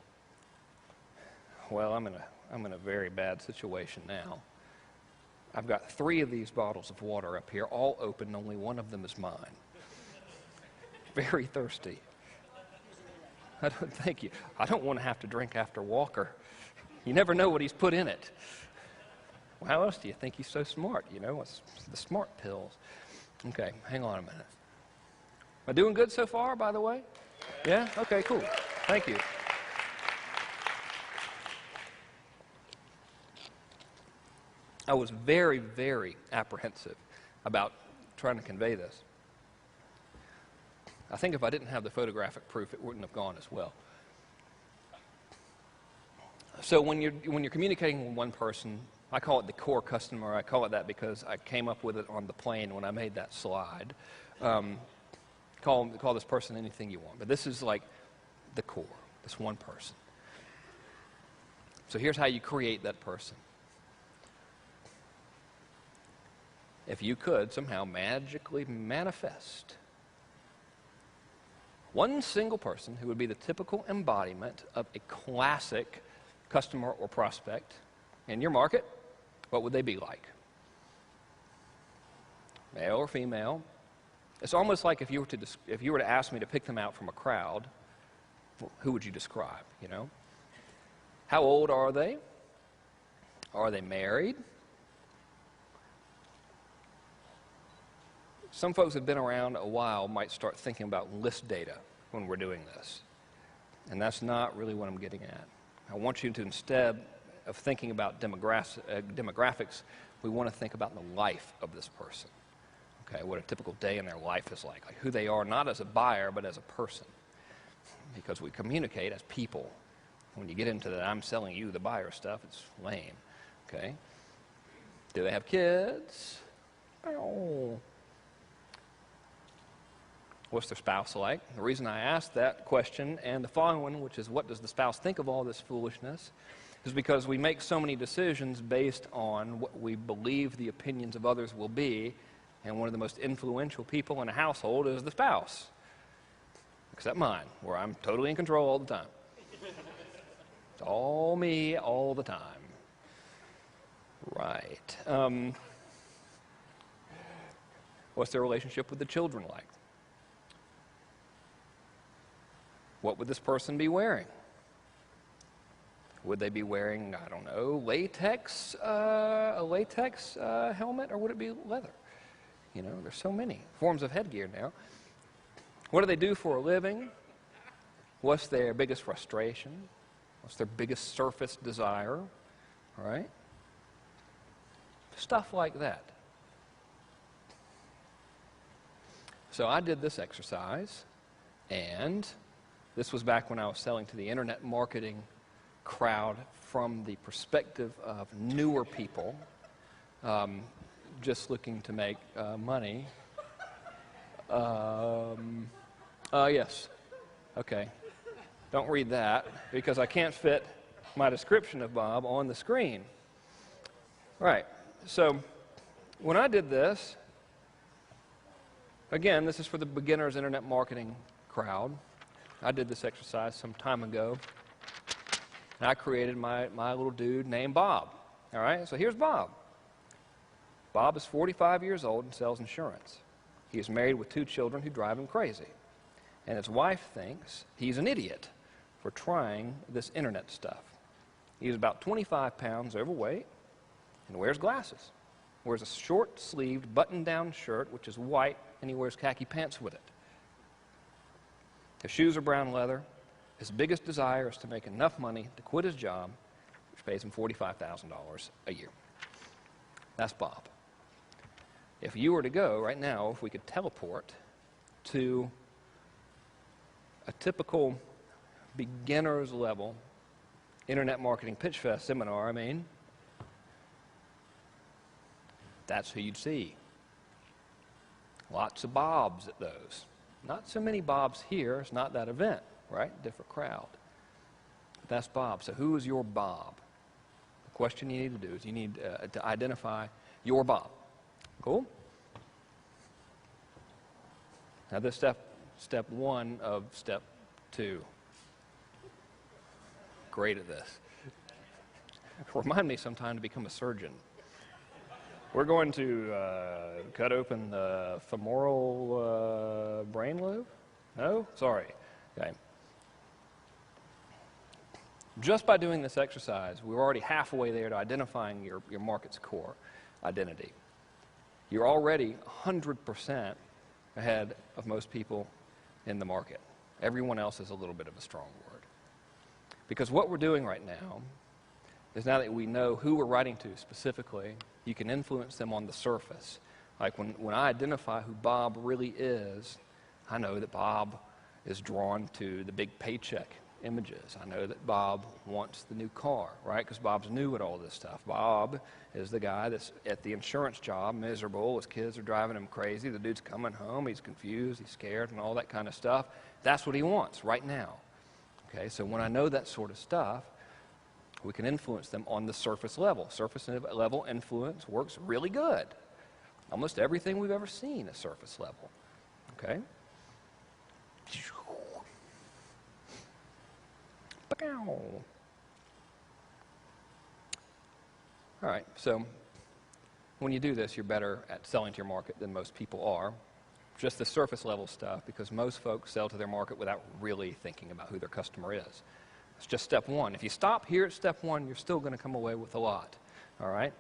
Well, I'm in a very bad situation now. I've got 3 of these bottles of water up here, all open, only one of them is mine. Very thirsty. Thank you. I don't want to have to drink after Walker. You never know what he's put in it. Well, how else do you think he's so smart? You know, it's the smart pills. Okay, hang on a minute. Am I doing good so far, by the way? Yeah? Okay, cool. Thank you. I was very, very apprehensive about trying to convey this. I think if I didn't have the photographic proof, it wouldn't have gone as well. So when you're communicating with one person, I call it the core customer. I call it that because I came up with it on the plane when I made that slide. Call this person anything you want, but this is like the core, this one person. So here's how you create that person. If you could somehow magically manifest one single person who would be the typical embodiment of a classic customer or prospect in your market, what would they be like? Male or female? It's almost like if you were to ask me to pick them out from a crowd, who would you describe, you know? How old are they? Are they married? Some folks who have been around a while might start thinking about list data when we're doing this. And that's not really what I'm getting at. I want you to, instead of thinking about demographics, we want to think about the life of this person. Okay, what a typical day in their life is like who they are, not as a buyer, but as a person. Because we communicate as people. When you get into that I'm selling you the buyer stuff, it's lame. Okay? Do they have kids? Oh. What's their spouse like? The reason I asked that question and the following one, which is what does the spouse think of all this foolishness, is because we make so many decisions based on what we believe the opinions of others will be, and one of the most influential people in a household is the spouse. Except mine, where I'm totally in control all the time. It's all me all the time. Right. What's their relationship with the children like? What would this person be wearing? Would they be wearing, I don't know, a latex helmet, or would it be leather? You know, there's so many forms of headgear now. What do they do for a living? What's their biggest frustration? What's their biggest surface desire? All right? Stuff like that. So I did this exercise, and this was back when I was selling to the internet marketing crowd from the perspective of newer people just looking to make money. Yes. Okay. Don't read that because I can't fit my description of Bob on the screen. Right. So when I did this, again, this is for the beginners internet marketing crowd. I did this exercise some time ago. And I created my little dude named Bob. All right, so here's Bob. Bob is 45 years old and sells insurance. He is married with 2 children who drive him crazy. And his wife thinks he's an idiot for trying this internet stuff. He's about 25 pounds overweight and wears glasses. Wears a short-sleeved, button-down shirt, which is white, and he wears khaki pants with it. His shoes are brown leather. His biggest desire is to make enough money to quit his job, which pays him $45,000 a year. That's Bob. If you were to go right now, if we could teleport to a typical beginner's level internet marketing pitch fest seminar, that's who you'd see. Lots of Bobs at those. Not so many Bobs here. It's not that event, right? Different crowd. But that's Bob. So who is your Bob? The question you need to do is you need to identify your Bob. Cool? Now this stuff step 1 of step 2. Great at this. Remind me sometime to become a surgeon. We're going to cut open the femoral brain lobe? No? Sorry. Okay. Just by doing this exercise, we're already halfway there to identifying your market's core identity. You're already 100% ahead of most people in the market. Everyone else is a little bit of a strong word. Because what we're doing right now is, now that we know who we're writing to specifically, you can influence them on the surface. Like when I identify who Bob really is, I know that Bob is drawn to the big paycheck images. I know that Bob wants the new car, right? Because Bob's new at all this stuff. Bob is the guy that's at the insurance job, miserable. His kids are driving him crazy. The dude's coming home. He's confused. He's scared and all that kind of stuff. That's what he wants right now. Okay, so when I know that sort of stuff, we can influence them on the surface level. Surface level influence works really good. Almost everything we've ever seen is surface level. Okay? All right, so when you do this, you're better at selling to your market than most people are. Just the surface level stuff, because most folks sell to their market without really thinking about who their customer is. It's just step 1. If you stop here at step 1, you're still going to come away with a lot. All right?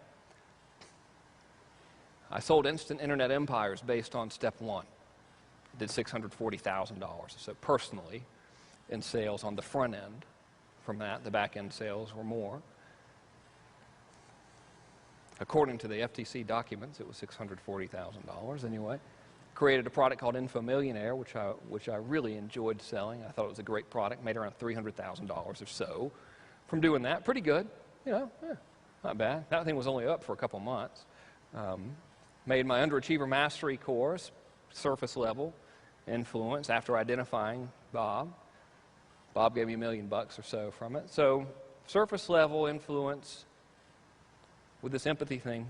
I sold instant internet empires based on step 1. I did $640,000 or so personally in sales on the front end. From that, the back end sales were more. According to the FTC documents, it was $640,000 anyway. Created a product called Info Millionaire, which I really enjoyed selling. I thought it was a great product. Made around $300,000 or so from doing that. Pretty good, you know, not bad. That thing was only up for a couple months. Made my Underachiever Mastery course, surface level influence, after identifying Bob. Bob gave me $1 million or so from it. So surface level influence with this empathy thing.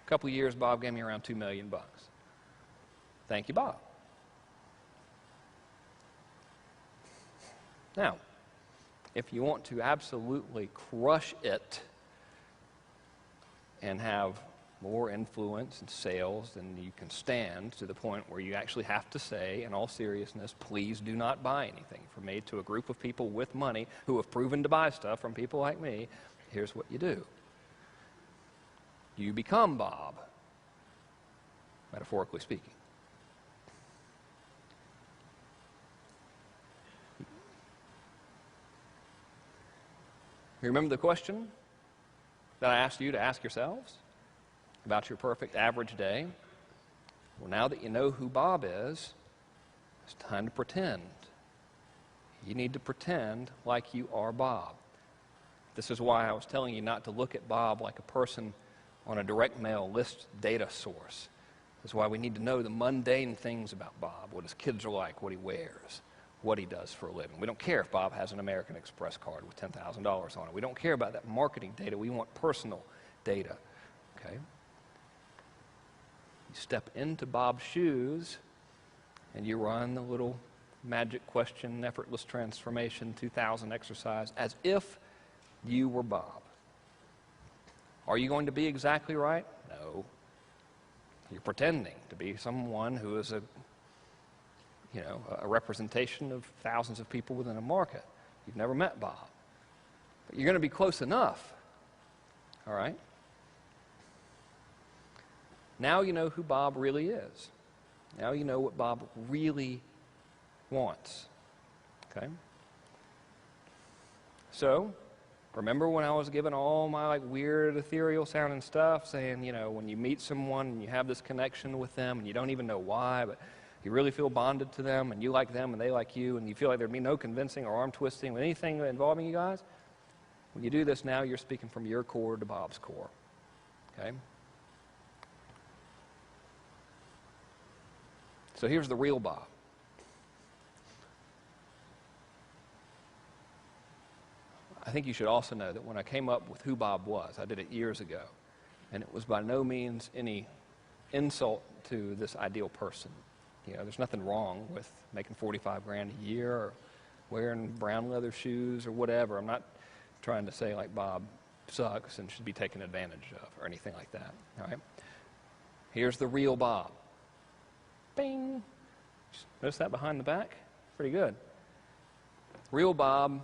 A couple years, Bob gave me around $2 million. Thank you, Bob. Now, if you want to absolutely crush it and have more influence and sales than you can stand, to the point where you actually have to say, in all seriousness, please do not buy anything from me, to a group of people with money who have proven to buy stuff from people like me, here's what you do. You become Bob, metaphorically speaking. You remember the question that I asked you to ask yourselves about your perfect average day? Well, now that you know who Bob is, it's time to pretend. You need to pretend like you are Bob. This is why I was telling you not to look at Bob like a person on a direct mail list data source. This is why we need to know the mundane things about Bob, what his kids are like, what he wears, what he does for a living. We don't care if Bob has an American Express card with $10,000 on it. We don't care about that marketing data. We want personal data. Okay? You step into Bob's shoes and you run the little magic question, effortless transformation 2000 exercise as if you were Bob. Are you going to be exactly right? No. You're pretending to be someone who is a representation of thousands of people within a market. You've never met Bob. But you're going to be close enough. All right? Now you know who Bob really is. Now you know what Bob really wants. Okay? So, remember when I was given all my weird ethereal sounding stuff, saying, when you meet someone and you have this connection with them and you don't even know why, but you really feel bonded to them and you like them and they like you and you feel like there'd be no convincing or arm twisting with anything involving you guys? When you do this now, you're speaking from your core to Bob's core. Okay? So here's the real Bob. I think you should also know that when I came up with who Bob was, I did it years ago, and it was by no means any insult to this ideal person. You know, there's nothing wrong with making 45 grand a year or wearing brown leather shoes or whatever. I'm not trying to say like Bob sucks and should be taken advantage of or anything like that. All right. Here's the real Bob. Bing. Notice that behind the back? Pretty good. Real Bob,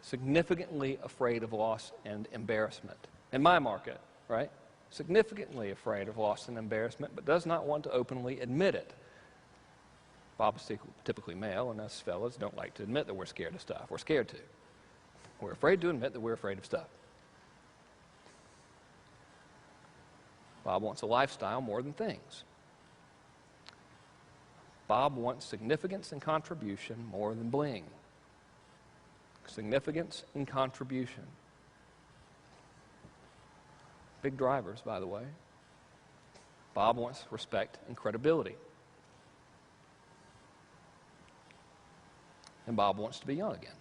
significantly afraid of loss and embarrassment. In my market, right? Significantly afraid of loss and embarrassment, but does not want to openly admit it. Bob is typically male, and us fellas don't like to admit that we're scared of stuff. We're scared to. We're afraid to admit that we're afraid of stuff. Bob wants a lifestyle more than things. Bob wants significance and contribution more than bling. Significance and contribution. Big drivers, by the way. Bob wants respect and credibility. And Bob wants to be young again.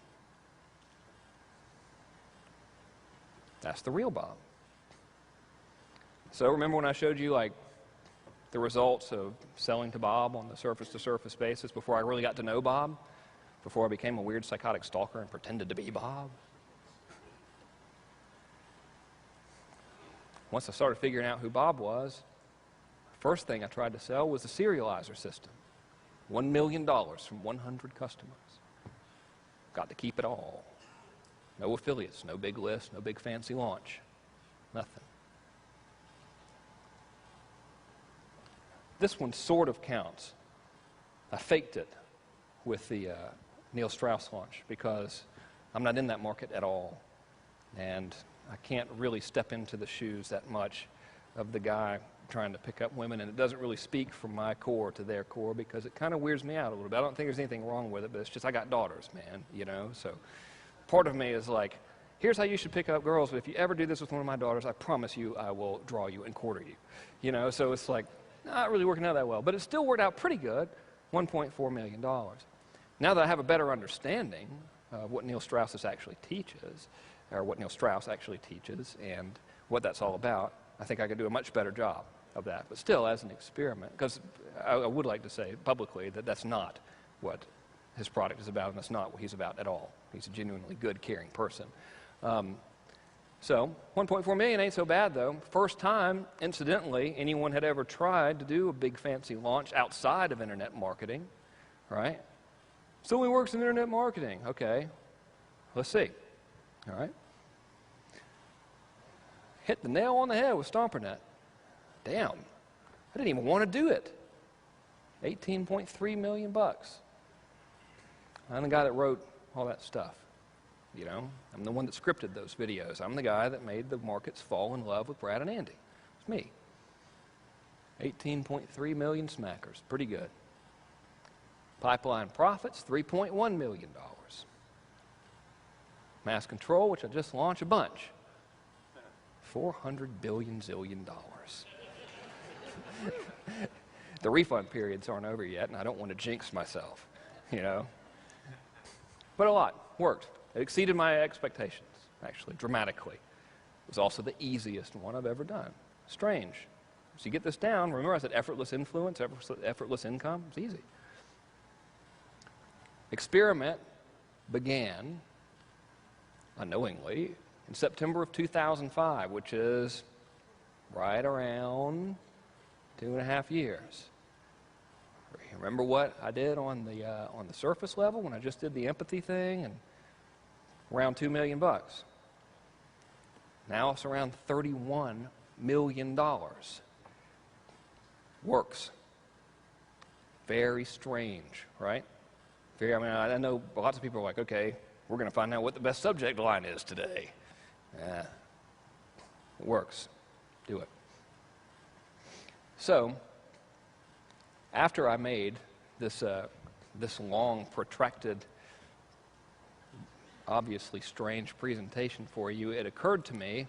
That's the real Bob. So remember when I showed you like the results of selling to Bob on the surface-to-surface basis before I really got to know Bob? Before I became a weird psychotic stalker and pretended to be Bob? Once I started figuring out who Bob was, the first thing I tried to sell was the serializer system. $1 million from 100 customers. Got to keep it all. No affiliates, no big list, no big fancy launch. Nothing. This one sort of counts. I faked it with the Neil Strauss launch because I'm not in that market at all. And I can't really step into the shoes that much of the guy trying to pick up women, and it doesn't really speak from my core to their core because it kind of weirds me out a little bit. I don't think there's anything wrong with it, but it's just I got daughters, man, you know? So part of me is like, here's how you should pick up girls, but if you ever do this with one of my daughters, I promise you I will draw you and quarter you. You know, so it's like, not really working out that well, but it still worked out pretty good, $1.4 million. Now that I have a better understanding of what Neil Strauss actually teaches, or what Neil Strauss actually teaches, and what that's all about, I think I could do a much better job of that. But still, as an experiment, because I would like to say publicly that that's not what his product is about, and that's not what he's about at all. He's a genuinely good, caring person. So 1.4 million ain't so bad, though. First time, incidentally, anyone had ever tried to do a big fancy launch outside of internet marketing, right? So he works in internet marketing. Okay, let's see. All right. Hit the nail on the head with StomperNet. Damn, I didn't even want to do it. 18.3 million bucks. I'm the guy that wrote all that stuff. You know, I'm the one that scripted those videos. I'm the guy that made the markets fall in love with Brad and Andy. It's me. 18.3 million smackers. Pretty good. Pipeline profits, $3.1 million. Mass control, which I just launched a bunch. 400 billion zillion dollars. The refund periods aren't over yet, and I don't want to jinx myself, you know. But a lot. Worked. It exceeded my expectations, actually, dramatically. It was also the easiest one I've ever done. Strange. So you get this down, remember I said effortless influence, effortless income? It's easy. Experiment began, unknowingly, in September of 2005, which is right around 2.5 years. Remember what I did on the surface level when I just did the empathy thing and around $2 million bucks. Now it's around $31 million. Works. Very strange, right? I know lots of people are like, okay, we're going to find out what the best subject line is today. It works. Do it. So, after I made this long, protracted, obviously strange presentation for you, it occurred to me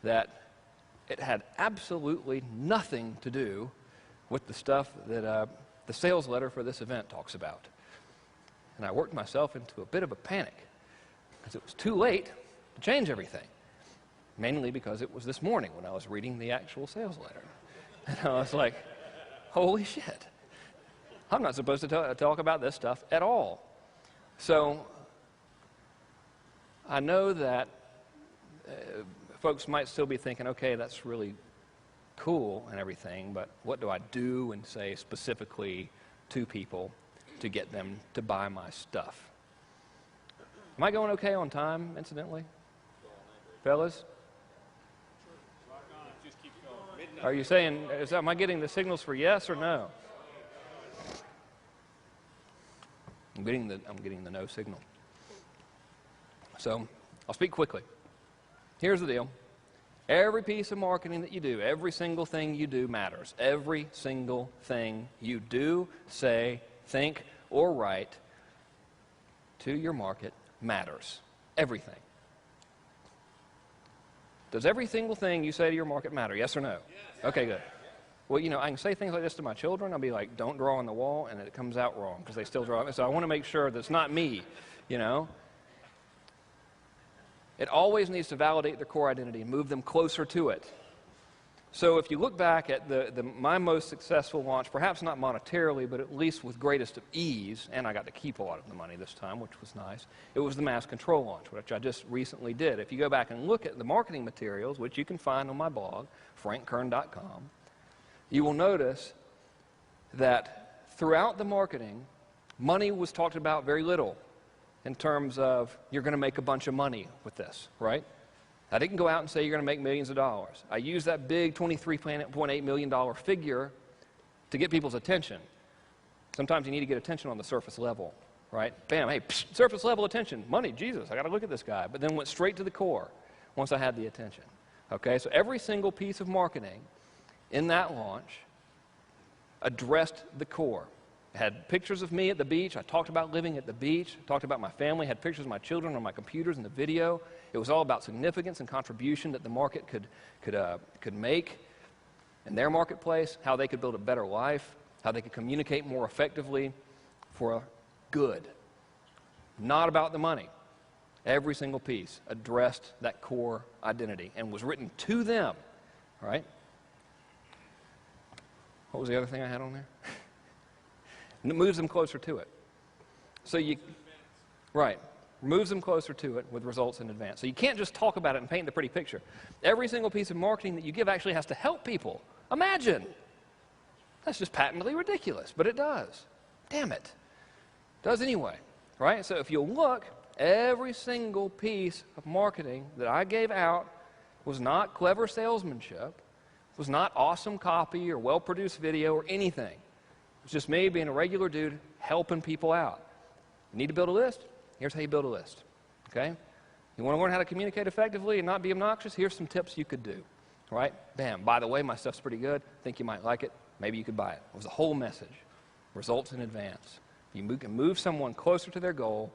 that it had absolutely nothing to do with the stuff that the sales letter for this event talks about. And I worked myself into a bit of a panic because it was too late to change everything, mainly because it was this morning when I was reading the actual sales letter. And I was like, holy shit. I'm not supposed to talk about this stuff at all. So I know that folks might still be thinking, okay, that's really cool and everything, but what do I do and say specifically to people to get them to buy my stuff? Am I going okay on time, incidentally? Fellas? Are you saying, am I getting the signals for yes or no? I'm getting the no signal. So I'll speak quickly. Here's the deal. Every piece of marketing that you do, every single thing you do matters. Every single thing you do, say, think, or write to your market matters. Everything. Does every single thing you say to your market matter? Yes or no? Yes. Okay, good. Well, you know, I can say things like this to my children. I'll be like, don't draw on the wall, and it comes out wrong because they still draw. So I want to make sure that it's not me, you know. It always needs to validate their core identity and move them closer to it. So if you look back at my most successful launch, perhaps not monetarily, but at least with greatest of ease, and I got to keep a lot of the money this time, which was nice, it was the mass control launch, which I just recently did. If you go back and look at the marketing materials, which you can find on my blog, frankkern.com, you will notice that throughout the marketing, money was talked about very little in terms of you're going to make a bunch of money with this, right? I didn't go out and say you're going to make millions of dollars. I used that big $23.8 million figure to get people's attention. Sometimes you need to get attention on the surface level, right? Bam, hey, psh, surface level attention, money, Jesus, I got to look at this guy. But then went straight to the core once I had the attention. Okay, so every single piece of marketing in that launch addressed the core. I had pictures of me at the beach. I talked about living at the beach. I talked about my family. I had pictures of my children on my computers in the video. It was all about significance and contribution that the market could make in their marketplace, how they could build a better life, how they could communicate more effectively for good. Not about the money. Every single piece addressed that core identity and was written to them, right? What was the other thing I had on there? And it moves them closer to it. So right, moves them closer to it with results in advance. So you can't just talk about it and paint the pretty picture. Every single piece of marketing that you give actually has to help people. Imagine. That's just patently ridiculous, but it does. Damn it. It does anyway, right? So if you'll look, every single piece of marketing that I gave out was not clever salesmanship, was not awesome copy or well-produced video or anything. It's just me being a regular dude helping people out. You need to build a list? Here's how you build a list, okay? You want to learn how to communicate effectively and not be obnoxious? Here's some tips you could do, right? Bam, by the way, my stuff's pretty good. Think you might like it. Maybe you could buy it. It was a whole message. Results in advance. You can move someone closer to their goal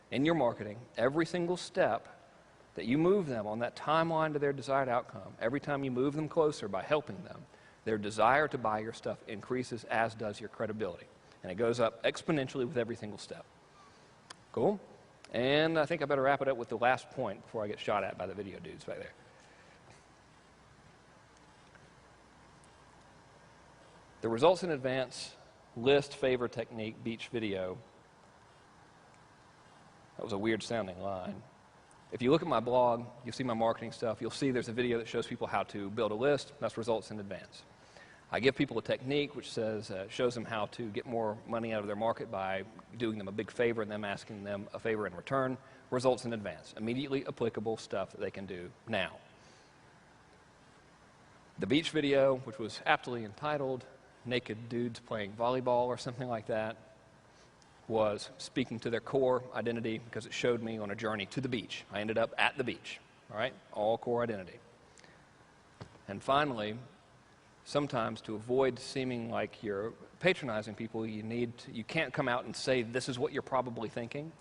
in your marketing. Every single step that you move them on that timeline to their desired outcome, every time you move them closer by helping them, their desire to buy your stuff increases, as does your credibility. And it goes up exponentially with every single step. Cool? And I think I better wrap it up with the last point before I get shot at by the video dudes back there. The results in advance list favor technique beach video. That was a weird sounding line. If you look at my blog, you'll see my marketing stuff. You'll see there's a video that shows people how to build a list. That's results in advance. I give people a technique which shows them how to get more money out of their market by doing them a big favor and them asking them a favor in return. Results in advance. Immediately applicable stuff that they can do now. The beach video, which was aptly entitled Naked Dudes Playing Volleyball or something like that, was speaking to their core identity because it showed me on a journey to the beach. I ended up at the beach, all right? All core identity. And finally, sometimes to avoid seeming like you're patronizing people, you can't come out and say this is what you're probably thinking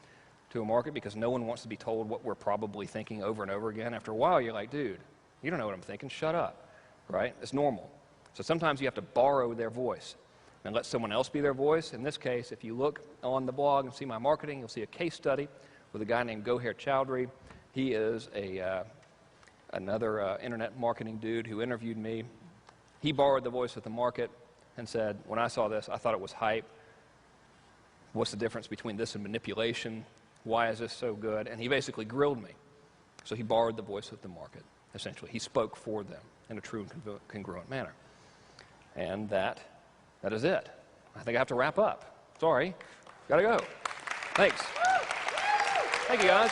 to a market because no one wants to be told what we're probably thinking over and over again. After a while, you're like, dude, you don't know what I'm thinking, shut up, right? It's normal. So sometimes you have to borrow their voice and let someone else be their voice. In this case, if you look on the blog and see my marketing, you'll see a case study with a guy named Goher Chowdhury. He is another internet marketing dude who interviewed me. He borrowed the voice of the market, and said, when I saw this, I thought it was hype. What's the difference between this and manipulation? Why is this so good? And he basically grilled me. So he borrowed the voice of the market, essentially. He spoke for them in a true and congruent manner. And that is it. I think I have to wrap up. Sorry. Gotta go. Thanks. Thank you, guys.